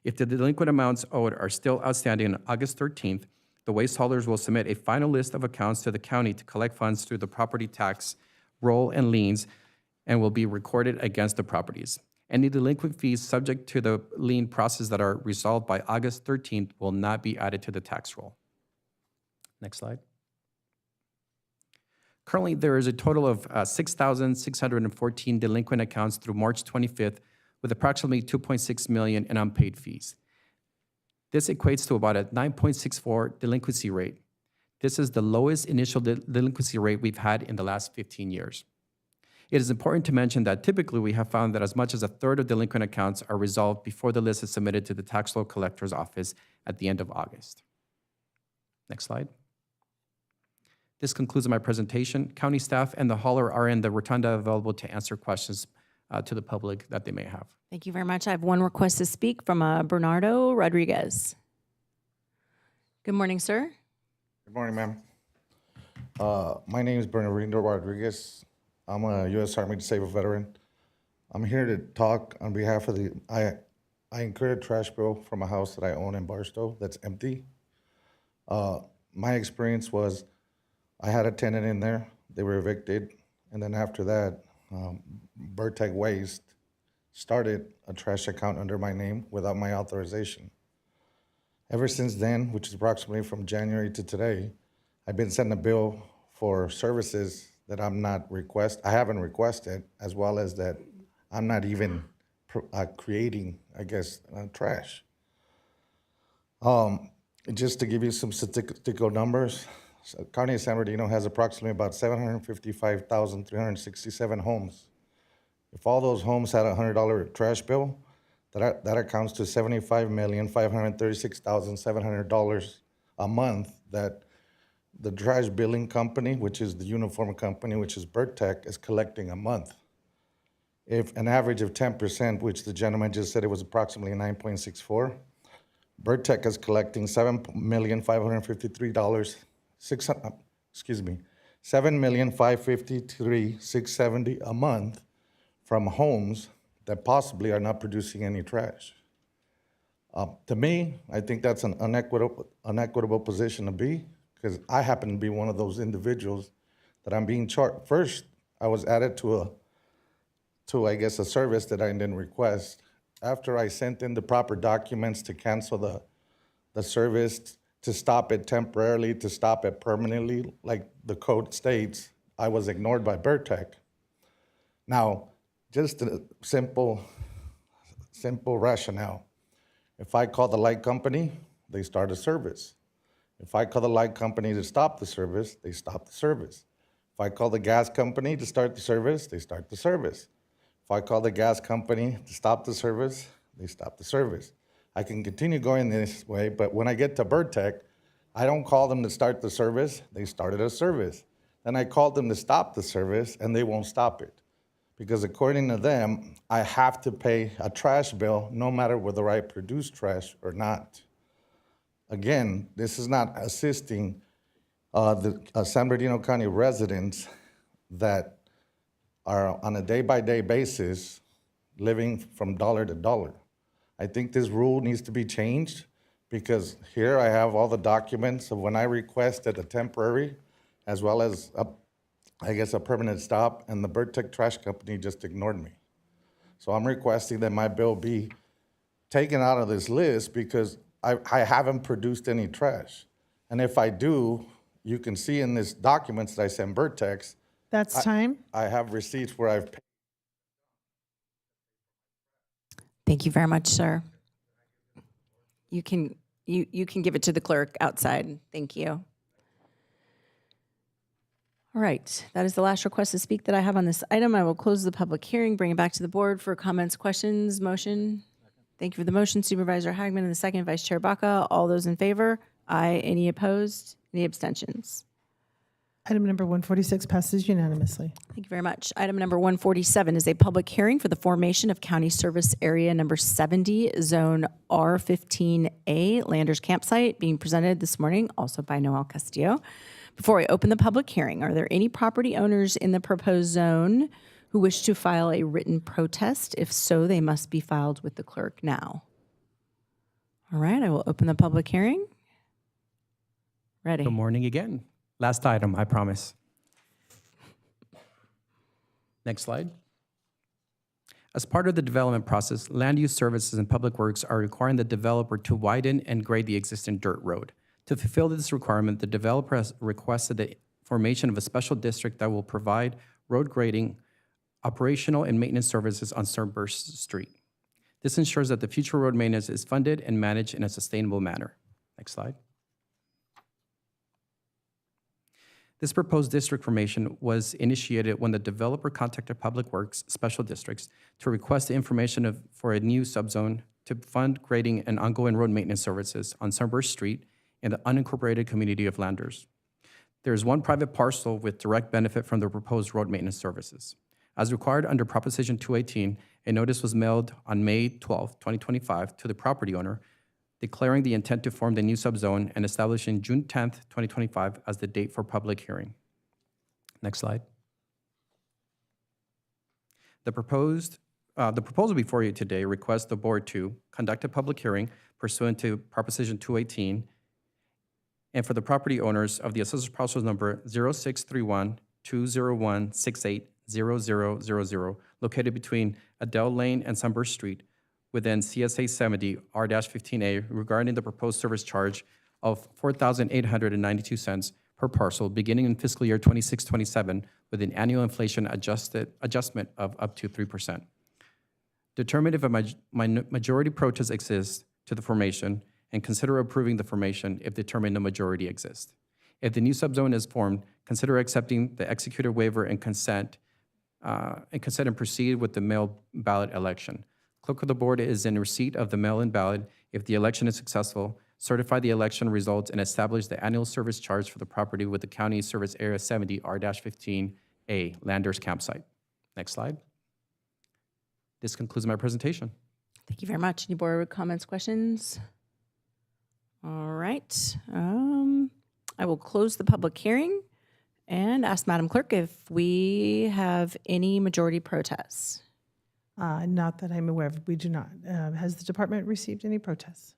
If the delinquent amounts owed are still outstanding on August 13th, the waste haulers will submit a final list of accounts to the county to collect funds through the property tax roll and liens, and will be recorded against the properties. Any delinquent fees subject to the lien process that are resolved by August 13th will not be added to the tax roll. Next slide. Currently, there is a total of 6,614 delinquent accounts through March 25th, with approximately $2.6 million in unpaid fees. This equates to about a 9.64 delinquency rate. This is the lowest initial delinquency rate we've had in the last 15 years. It is important to mention that typically we have found that as much as a third of delinquent accounts are resolved before the list is submitted to the tax roll collector's office at the end of August. Next slide. This concludes my presentation. County staff and the hauler are in the rotunda available to answer questions to the public that they may have. Thank you very much. I have one request to speak from Bernardo Rodriguez. Good morning, sir. Good morning, ma'am. My name is Bernardino Rodriguez. I'm a U.S. Army disabled veteran. I'm here to talk on behalf of I incurred a trash bill from a house that I own in Barstow that's empty. My experience was I had a tenant in there. They were evicted. And then after that, Bertec Waste started a trash account under my name without my authorization. Ever since then, which is approximately from January to today, I've been sent a bill for services that I haven't requested, as well as that I'm not even creating, I guess, trash. Just to give you some statistical numbers, County of San Bernardino has approximately about 755,367 homes. If all those homes had a $100 trash bill, that accounts to $75,536,700 a month that the trash billing company, which is the uniform company, which is Bertec, is collecting a month. If an average of 10%, which the gentleman just said it was approximately 9.64, Bertec is collecting $7,553,670 a month from homes that possibly are not producing any trash. To me, I think that's an unequitable position to be, because I happen to be one of those individuals that I'm being charged. First, I was added to I guess, a service that I didn't request. After I sent in the proper documents to cancel the service, to stop it temporarily, to stop it permanently, like the code states, I was ignored by Bertec. Now, just a simple rationale. If I call the light company, they start a service. If I call the light company to stop the service, they stop the service. If I call the gas company to start the service, they start the service. If I call the gas company to stop the service, they stop the service. I can continue going this way, but when I get to Bertec, I don't call them to start the service, they started a service. Then I called them to stop the service, and they won't stop it. Because according to them, I have to pay a trash bill no matter whether I produce trash or not. Again, this is not assisting the San Bernardino County residents that are on a day-by-day basis living from dollar to dollar. I think this rule needs to be changed because here I have all the documents of when I requested a temporary as well as a permanent stop, and the Bird-Tech Trash Company just ignored me. So I'm requesting that my bill be taken out of this list because I haven't produced any trash. And if I do, you can see in this documents that I sent Bird-Tech's, That's time. I have receipts where I've paid. Thank you very much, sir. You can give it to the clerk outside. Thank you. All right, that is the last request to speak that I have on this item. I will close the public hearing, bring it back to the board for comments, questions, motion. Thank you for the motion, Supervisor Hagman, and the second, Vice Chair Baca. All those in favor? Aye. Any opposed? Any abstentions? Item number 146 passes unanimously. Thank you very much. Item number 147 is a public hearing for the formation of County Service Area Number 70, Zone R15A, Landers Campsite, being presented this morning also by Noel Castillo. Before I open the public hearing, are there any property owners in the proposed zone who wish to file a written protest? If so, they must be filed with the clerk now. All right, I will open the public hearing. Ready. Good morning again. Last item, I promise. Next slide. As part of the development process, Land Use Services and Public Works are requiring the developer to widen and grade the existing dirt road. To fulfill this requirement, the developer has requested the formation of a special district that will provide road grading, operational and maintenance services on Sunburst Street. This ensures that the future road maintenance is funded and managed in a sustainable manner. Next slide. This proposed district formation was initiated when the developer contacted Public Works Special Districts to request the information for a new subzone to fund grading and ongoing road maintenance services on Sunburst Street in the unincorporated community of Landers. There is one private parcel with direct benefit from the proposed road maintenance services. As required under Proposition 218, a notice was mailed on May 12, 2025 to the property owner declaring the intent to form the new subzone and establishing June 10th, 2025 as the date for public hearing. Next slide. The proposal before you today requests the board to conduct a public hearing pursuant to Proposition 218 and for the property owners of the assessor's parcel number 0631-201-680000 located between Adele Lane and Sunburst Street within CSA 70 R-15A regarding the proposed service charge of $4,892 per parcel beginning in fiscal year 26-27 with an annual inflation adjustment of up to 3%. Determine if a majority protest exists to the formation and consider approving the formation if determined no majority exists. If the new subzone is formed, consider accepting the executed waiver and consent and proceed with the mail ballot election. Clerk of the board is in receipt of the mail-in ballot. If the election is successful, certify the election results and establish the annual service charge for the property with the County Service Area 70 R-15A Landers Campsite. Next slide. This concludes my presentation. Thank you very much. Any board comments, questions? All right. I will close the public hearing and ask Madam Clerk if we have any majority protests. Not that I'm aware of. We do not. Has the department received any protests?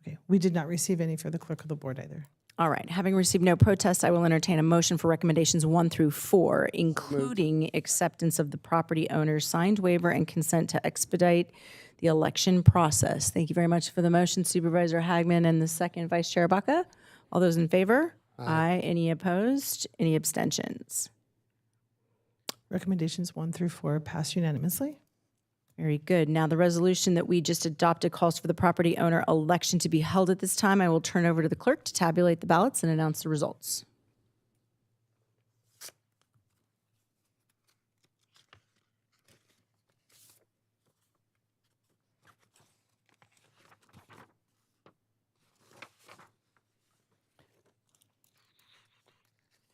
Okay, we did not receive any for the clerk of the board either. All right. Having received no protests, I will entertain a motion for recommendations 1 through 4, including acceptance of the property owner's signed waiver and consent to expedite the election process. Thank you very much for the motion, Supervisor Hagman, and the second, Vice Chair Baca. All those in favor? Aye. Any opposed? Any abstentions? Recommendations 1 through 4 pass unanimously. Very good. Now the resolution that we just adopted calls for the property owner election to be held at this time. I will turn over to the clerk to tabulate the ballots and announce the results.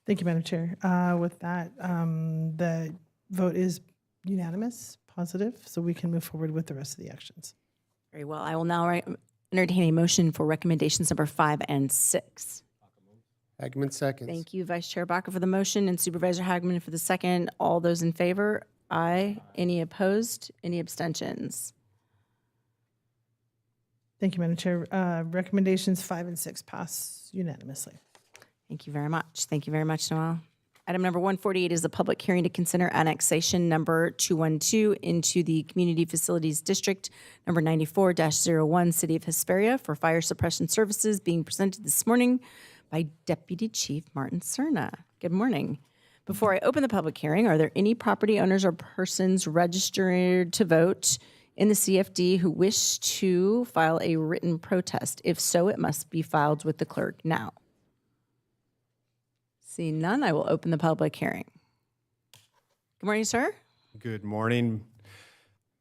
Thank you, Madam Chair. With that, the vote is unanimous, positive, so we can move forward with the rest of the actions. Very well. I will now entertain a motion for recommendations number 5 and 6. Hagman seconds. Thank you, Vice Chair Baca for the motion and Supervisor Hagman for the second. All those in favor? Aye. Any opposed? Any abstentions? Thank you, Madam Chair. Recommendations 5 and 6 pass unanimously. Thank you very much. Thank you very much, Noel. Item number 148 is a public hearing to consider annexation number 212 into the Community Facilities District number 94-01, City of Hesperia for fire suppression services being presented this morning by Deputy Chief Martin Cerna. Good morning. Before I open the public hearing, are there any property owners or persons registered to vote in the CFD who wish to file a written protest? If so, it must be filed with the clerk now. Seeing none, I will open the public hearing. Good morning, sir. Good morning,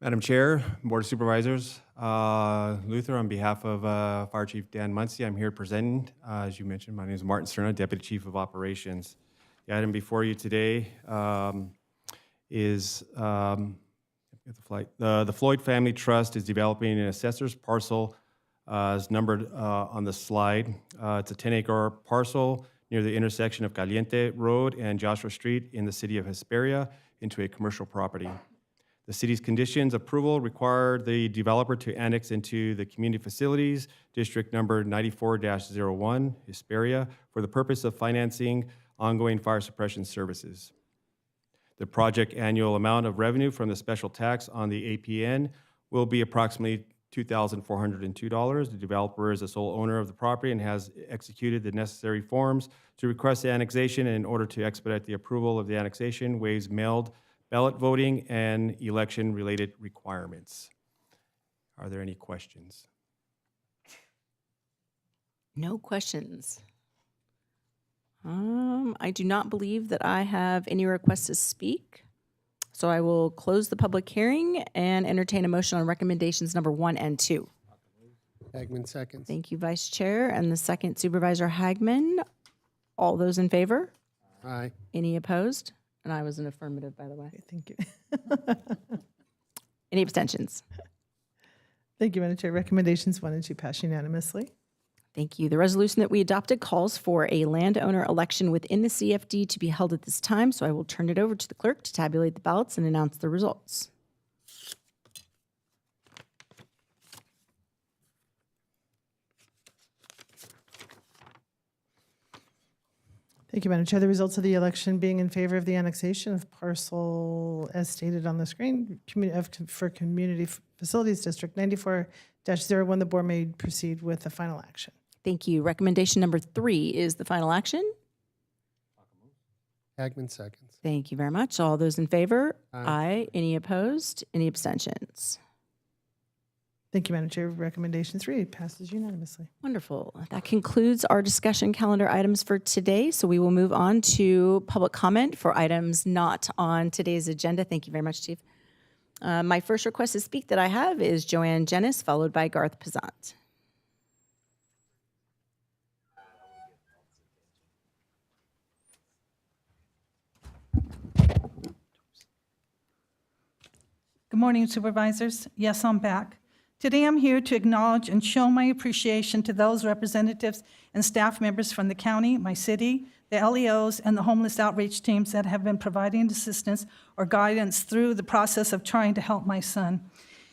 Madam Chair, Board of Supervisors. Luther, on behalf of Fire Chief Dan Muncie, I'm here presenting. As you mentioned, my name is Martin Cerna, Deputy Chief of Operations. The item before you today is the Floyd Family Trust is developing an assessor's parcel as numbered on the slide. It's a 10-acre parcel near the intersection of Caliente Road and Joshua Street in the city of Hesperia into a commercial property. The city's conditions approval required the developer to annex into the Community Facilities District number 94-01, Hesperia, for the purpose of financing ongoing fire suppression services. The project annual amount of revenue from the special tax on the APN will be approximately $2,402. The developer is the sole owner of the property and has executed the necessary forms to request the annexation, and in order to expedite the approval of the annexation, waives mailed ballot voting and election-related requirements. Are there any questions? No questions. I do not believe that I have any requests to speak. So I will close the public hearing and entertain a motion on recommendations number 1 and 2. Hagman seconds. Thank you, Vice Chair. And the second, Supervisor Hagman. All those in favor? Aye. Any opposed? And I was an affirmative, by the way. Thank you. Any abstentions? Thank you, Madam Chair. Recommendations 1 and 2 pass unanimously. Thank you. The resolution that we adopted calls for a landowner election within the CFD to be held at this time, so I will turn it over to the clerk to tabulate the ballots and announce the results. Thank you, Madam Chair. The results of the election being in favor of the annexation of parcel as stated on the screen for Community Facilities District 94-01, the board may proceed with the final action. Thank you. Recommendation number 3 is the final action. Hagman seconds. Thank you very much. All those in favor? Aye. Any opposed? Any abstentions? Thank you, Madam Chair. Recommendation 3 passes unanimously. Wonderful. That concludes our discussion calendar items for today. So we will move on to public comment for items not on today's agenda. Thank you very much, Chief. My first request to speak that I have is Joanne Jennis, followed by Garth Pizant. Good morning, Supervisors. Yes, I'm back. Today I'm here to acknowledge and show my appreciation to those representatives and staff members from the county, my city, the LEOs, and the homeless outreach teams that have been providing assistance or guidance through the process of trying to help my son.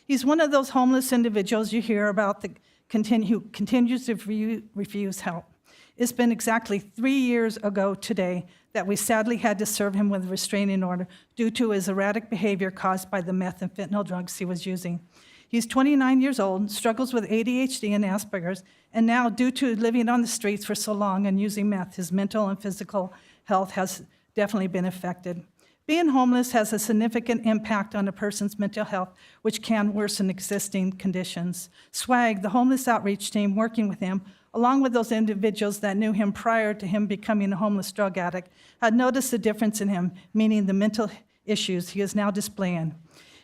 He's one of those homeless individuals you hear about who continues to refuse help. It's been exactly 3 years ago today that we sadly had to serve him with a restraining order due to his erratic behavior caused by the meth and fentanyl drugs he was using. He's 29 years old, struggles with ADHD and Asperger's, and now, due to living on the streets for so long and using meth, his mental and physical health has definitely been affected. Being homeless has a significant impact on a person's mental health, which can worsen existing conditions. SWAG, the homeless outreach team working with him, along with those individuals that knew him prior to him becoming a homeless drug addict, had noticed the difference in him, meaning the mental issues he is now displaying.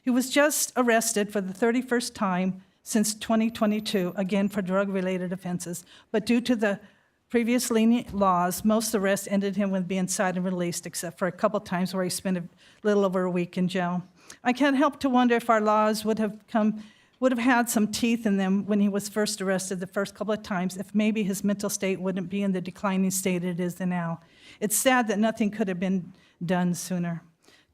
He was just arrested for the 31st time since 2022, again for drug-related offenses. But due to the previous lenient laws, most arrests ended him with being cited and released, except for a couple times where he spent a little over a week in jail. I can't help to wonder if our laws would have had some teeth in them when he was first arrested the first couple of times, if maybe his mental state wouldn't be in the declining state it is now. It's sad that nothing could have been done sooner.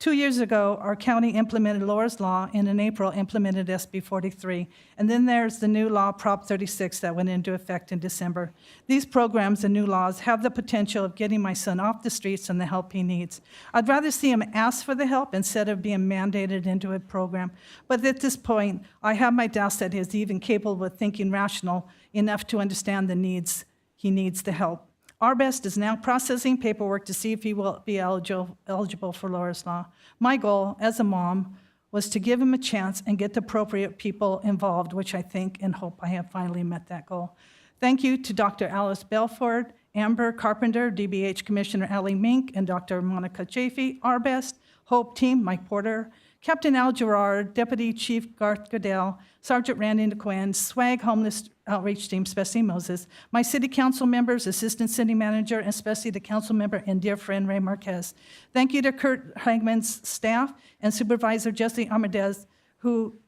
2 years ago, our county implemented Laura's Law, and in April implemented SB 43. And then there's the new law, Prop 36, that went into effect in December. These programs and new laws have the potential of getting my son off the streets and the help he needs. I'd rather see him ask for the help instead of being mandated into a program. But at this point, I have my doubts that he's even capable of thinking rational enough to understand the needs. He needs the help. Our Best is now processing paperwork to see if he will be eligible for Laura's Law. My goal as a mom was to give him a chance and get the appropriate people involved, which I think and hope I have finally met that goal. Thank you to Dr. Alice Belford, Amber Carpenter, DBH Commissioner Ellie Mink, and Dr. Monica Chafee, Our Best, Hope Team, Mike Porter, Captain Al Gerard, Deputy Chief Garth Goodell, Sergeant Randy DeQuinn, SWAG Homeless Outreach Team, especially Moses, my city council members, assistant city manager, and especially the council member and dear friend Ray Marquez. Thank you to Kurt Hagman's staff and Supervisor Jesse Armendez, who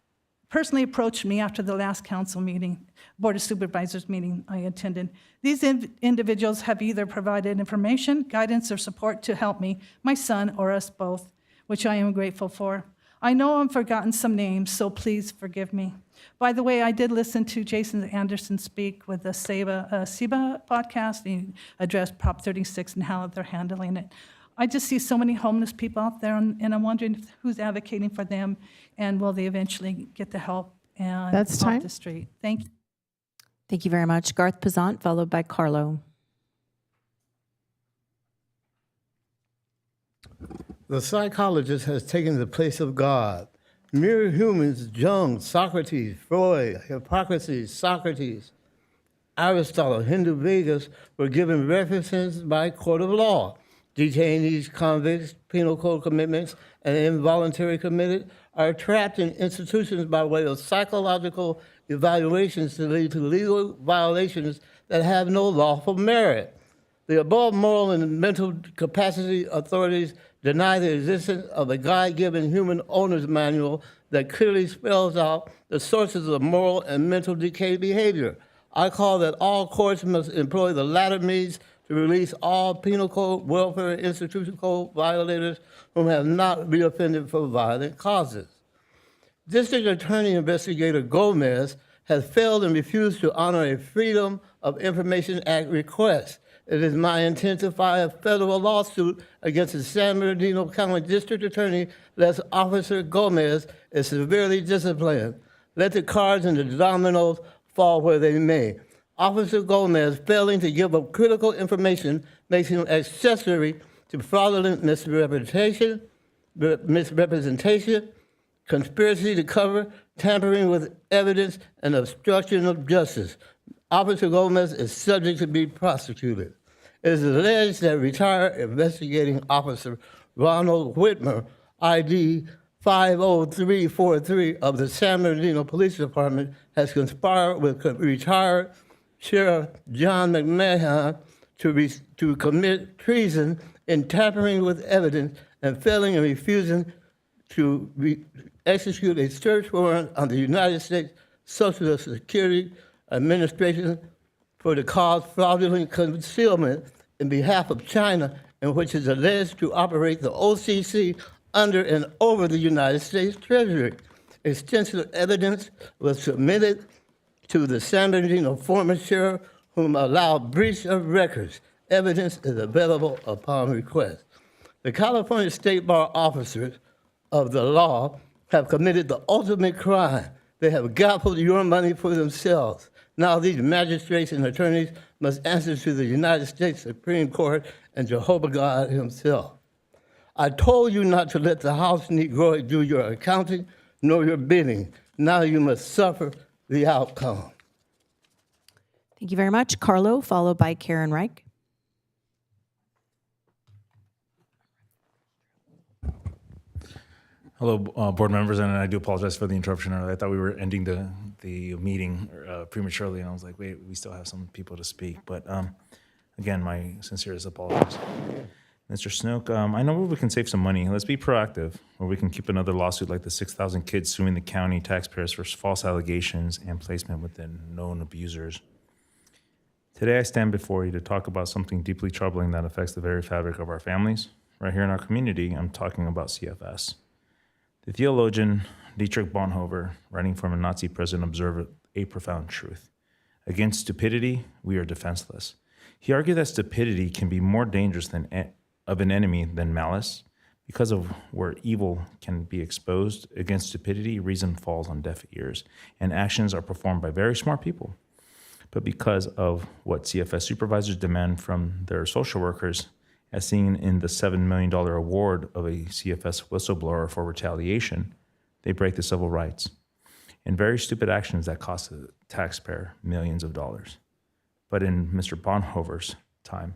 personally approached me after the last council meeting, Board of Supervisors meeting I attended. These individuals have either provided information, guidance, or support to help me, my son, or us both, which I am grateful for. I know I've forgotten some names, so please forgive me. By the way, I did listen to Jason Anderson speak with the SEBA podcast. He addressed Prop 36 and how they're handling it. I just see so many homeless people out there, and I'm wondering who's advocating for them, and will they eventually get the help and That's off time. the street? Thank you. Thank you very much. Garth Pazant, followed by Carlo. The psychologist has taken the place of God. Mere humans, Jung, Socrates, Freud, Hippocrates, Socrates, Aristotle, Hindu Vedas were given references by court of law. Detainees, convicts, penal code commitments, and involuntary committed are trapped in institutions by way of psychological evaluations to lead to legal violations that have no lawful merit. The above moral and mental capacity authorities deny the existence of a God-given human owner's manual that clearly spells out the sources of moral and mental decay behavior. I call that all courts must employ the latter means to release all penal code, welfare, and institution code violators whom have not reoffended for violent causes. District Attorney Investigator Gomez has failed and refused to honor a Freedom of Information Act request. It is my intent to file a federal lawsuit against the San Bernardino County District Attorney unless Officer Gomez is severely disciplined. Let the cards and the dominoes fall where they may. Officer Gomez failing to give up critical information makes him accessory to fraudulent misrepresentation, conspiracy to cover, tampering with evidence, and obstruction of justice. Officer Gomez is subject to be prosecuted. It is alleged that retired investigating officer Ronald Whitmer, ID 50343 of the San Bernardino Police Department, has conspired with retired Sheriff John McMahon to commit treason in tampering with evidence and failing and refusing to execute a search warrant on the United States Social Security Administration for the cause fraudulent concealment in behalf of China, in which is alleged to operate the OCC under and over the United States Treasury. Extensive evidence was submitted to the San Bernardino former sheriff, whom allowed breach of records. Evidence is available upon request. The California State Bar officers of the law have committed the ultimate crime. They have gobbled your money for themselves. Now these magistrates and attorneys must answer to the United States Supreme Court and Jehovah God himself. I told you not to let the House Negro do your accounting nor your bidding. Now you must suffer the outcome. Thank you very much. Carlo, followed by Karen Reich. Hello, board members, and I do apologize for the interruption earlier. I thought we were ending the meeting prematurely, and I was like, wait, we still have some people to speak. But Again, my sincerest apologies. Mr. Snook, I know where we can save some money. Let's be proactive, or we can keep another lawsuit like the 6,000 kids suing the county taxpayers for false allegations and placement within known abusers. Today, I stand before you to talk about something deeply troubling that affects the very fabric of our families. Right here in our community, I'm talking about CFS. The theologian Dietrich Bonhoeffer, writing from a Nazi prison, observed a profound truth. Against stupidity, we are defenseless. He argued that stupidity can be more dangerous of an enemy than malice. Because of where evil can be exposed, against stupidity, reason falls on deaf ears, and actions are performed by very smart people. But because of what CFS supervisors demand from their social workers, as seen in the $7 million award of a CFS whistleblower for retaliation, they break the civil rights in very stupid actions that cost the taxpayer millions of dollars. But in Mr. Bonhoeffer's time,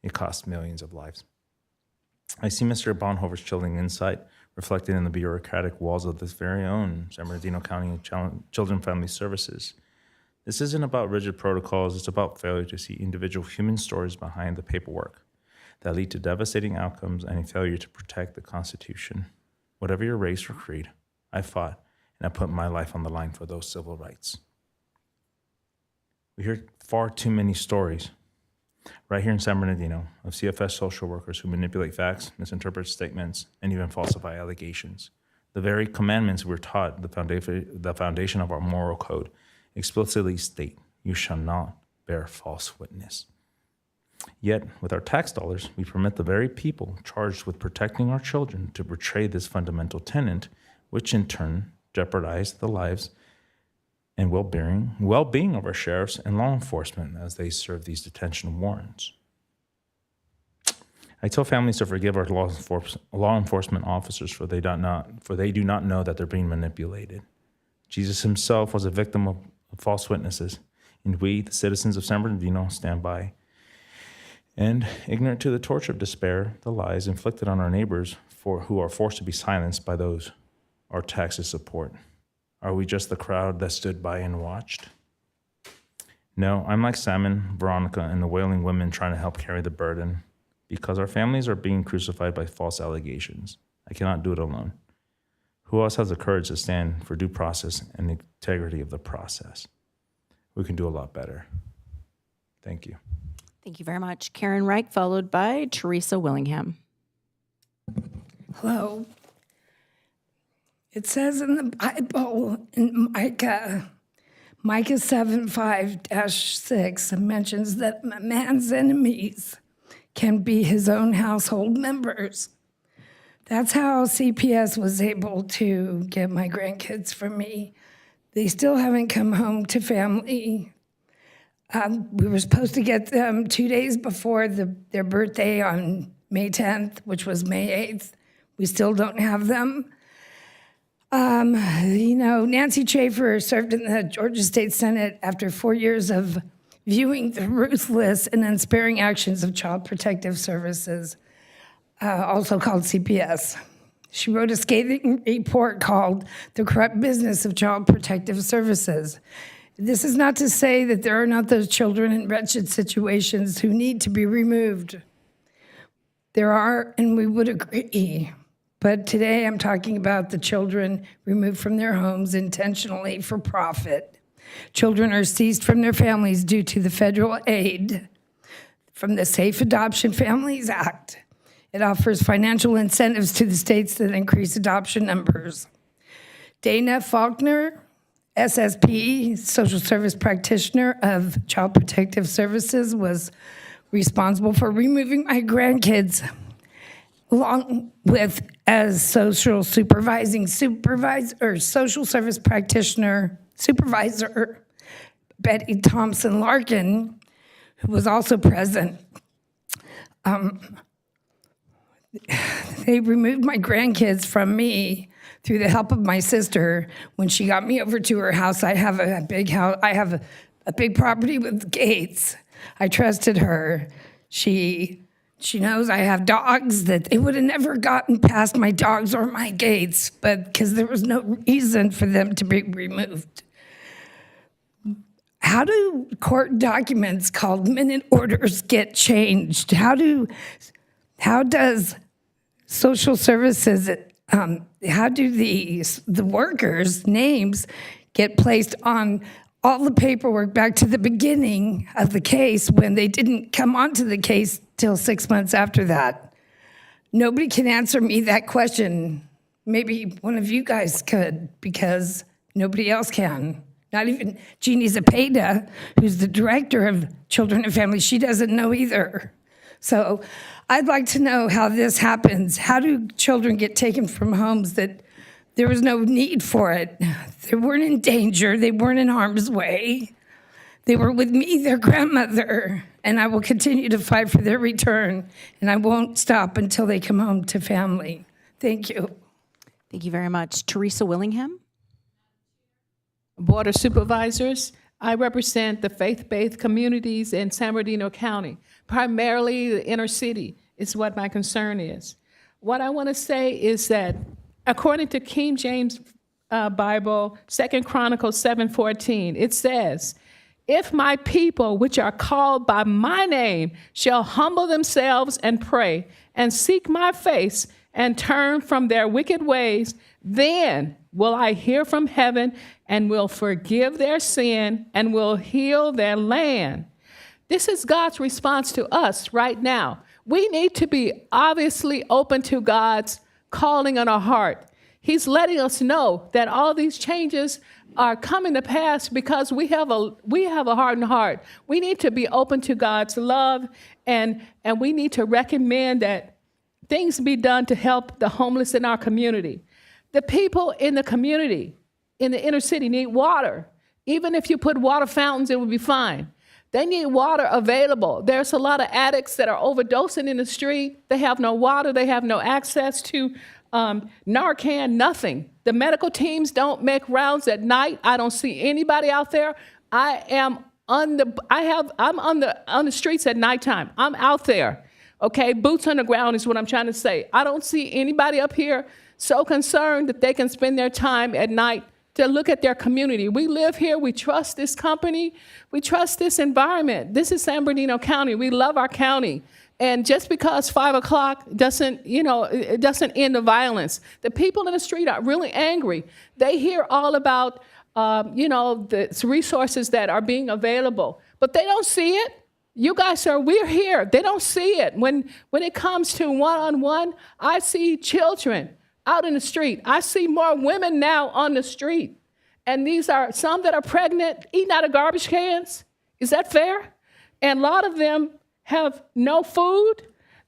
it cost millions of lives. I see Mr. Bonhoeffer's chilling insight reflected in the bureaucratic walls of this very own San Bernardino County Children and Family Services. This isn't about rigid protocols, it's about failure to see individual human stories behind the paperwork that lead to devastating outcomes and a failure to protect the Constitution. Whatever your race or creed, I fought and I put my life on the line for those civil rights. We hear far too many stories right here in San Bernardino of CFS social workers who manipulate facts, misinterpret statements, and even falsify allegations. The very commandments we're taught, the foundation of our moral code, explicitly state, you shall not bear false witness. Yet, with our tax dollars, we permit the very people charged with protecting our children to betray this fundamental tenet, which in turn jeopardize the lives and well-being of our sheriffs and law enforcement as they serve these detention warrants. I tell families to forgive our law enforcement officers for they do not know that they're being manipulated. Jesus himself was a victim of false witnesses, and we, the citizens of San Bernardino, stand by. And ignorant to the torture of despair, the lies inflicted on our neighbors who are forced to be silenced by those our taxes support. Are we just the crowd that stood by and watched? No, I'm like Simon, Veronica, and the wailing women trying to help carry the burden because our families are being crucified by false allegations. I cannot do it alone. Who else has the courage to stand for due process and the integrity of the process? We can do a lot better. Thank you. Thank you very much. Karen Reich, followed by Teresa Willingham. Hello. It says in the Bible, in Micah 7:5-6, it mentions that a man's enemies can be his own household members. That's how CPS was able to get my grandkids from me. They still haven't come home to family. We were supposed to get them 2 days before their birthday on May 10th, which was May 8th. We still don't have them. Nancy Schaefer served in the Georgia State Senate after 4 years of viewing the ruthless and unsparing actions of Child Protective Services, also called CPS. She wrote a scathing report called The Corrupt Business of Child Protective Services. This is not to say that there are not those children in wretched situations who need to be removed. There are, and we would agree. But today I'm talking about the children removed from their homes intentionally for profit. Children are seized from their families due to the federal aid from the Safe Adoption Families Act. It offers financial incentives to the states that increase adoption numbers. Dana Faulkner, SSP, social service practitioner of Child Protective Services, was responsible for removing my grandkids along with as social service practitioner supervisor Betty Thompson Larkin, who was also present. They removed my grandkids from me through the help of my sister. When she got me over to her house, I have a big house. I have a big property with gates. I trusted her. She knows I have dogs, that they would have never gotten past my dogs or my gates, but because there was no reason for them to be removed. how do court documents called minute orders get changed? How does social services, how do the workers' names get placed on all the paperwork back to the beginning of the case when they didn't come onto the case till 6 months after that? Nobody can answer me that question. Maybe one of you guys could, because nobody else can. Not even Jeannie Zepeda, who's the director of Children and Families, she doesn't know either. So I'd like to know how this happens. How do children get taken from homes that there was no need for it? They weren't in danger. They weren't in harm's way. They were with me, their grandmother, and I will continue to fight for their return, and I won't stop until they come home to family. Thank you. Thank you very much. Teresa Willingham. Board of Supervisors, I represent the faith-based communities in San Bernardino County. Primarily the inner city is what my concern is. What I want to say is that according to King James Bible, 2 Chronicles 7:14, it says, "If my people, which are called by my name, shall humble themselves and pray and seek my face and turn from their wicked ways, then will I hear from heaven and will forgive their sin and will heal their land." This is God's response to us right now. We need to be obviously open to God's calling on our heart. He's letting us know that all these changes are coming to pass because we have a hardened heart. We need to be open to God's love, and we need to recommend that things be done to help the homeless in our community. The people in the community, in the inner city, need water. Even if you put water fountains, it would be fine. They need water available. There's a lot of addicts that are overdosing in the street. They have no water. They have no access to Narcan, nothing. The medical teams don't make rounds at night. I don't see anybody out there. I'm on the streets at nighttime. I'm out there. Okay, boots on the ground is what I'm trying to say. I don't see anybody up here so concerned that they can spend their time at night to look at their community. We live here. We trust this company. We trust this environment. This is San Bernardino County. We love our county. And just because 5 o'clock doesn't, it doesn't end the violence. The people in the street are really angry. They hear all about, the resources that are being available, but they don't see it. You guys we're here. They don't see it. When it comes to one-on-one, I see children out in the street. I see more women now on the street. And these are some that are pregnant, eating out of garbage cans. Is that fair? And a lot of them have no food.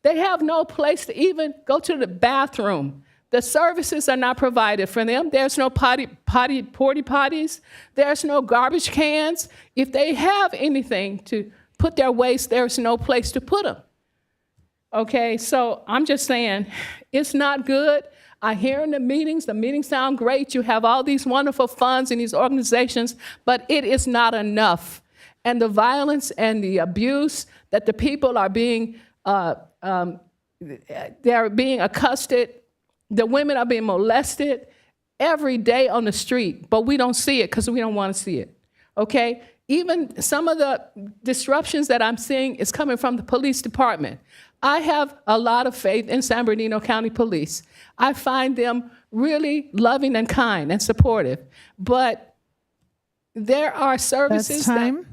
They have no place to even go to the bathroom. The services are not provided for them. There's no porta potties. There's no garbage cans. If they have anything to put their waste, there's no place to put them. Okay, so I'm just saying, it's not good. I hear in the meetings sound great. You have all these wonderful funds in these organizations, but it is not enough. And the violence and the abuse that the people are being, they're being accosted, the women are being molested every day on the street, but we don't see it because we don't want to see it, okay? Even some of the disruptions that I'm seeing is coming from the police department. I have a lot of faith in San Bernardino County Police. I find them really loving and kind and supportive, but there are services that...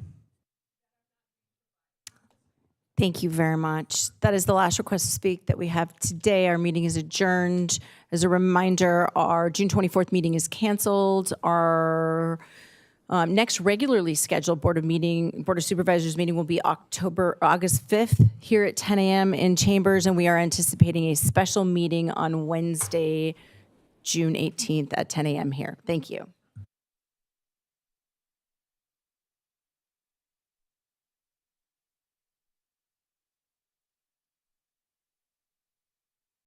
Thank you very much. That is the last request to speak that we have today. Our meeting is adjourned. As a reminder, our June 24th meeting is canceled. Our next regularly scheduled Board of Supervisors meeting will be August 5th here at 10 a.m. in Chambers, and we are anticipating a special meeting on Wednesday, June 18th at 10 a.m. here. Thank you.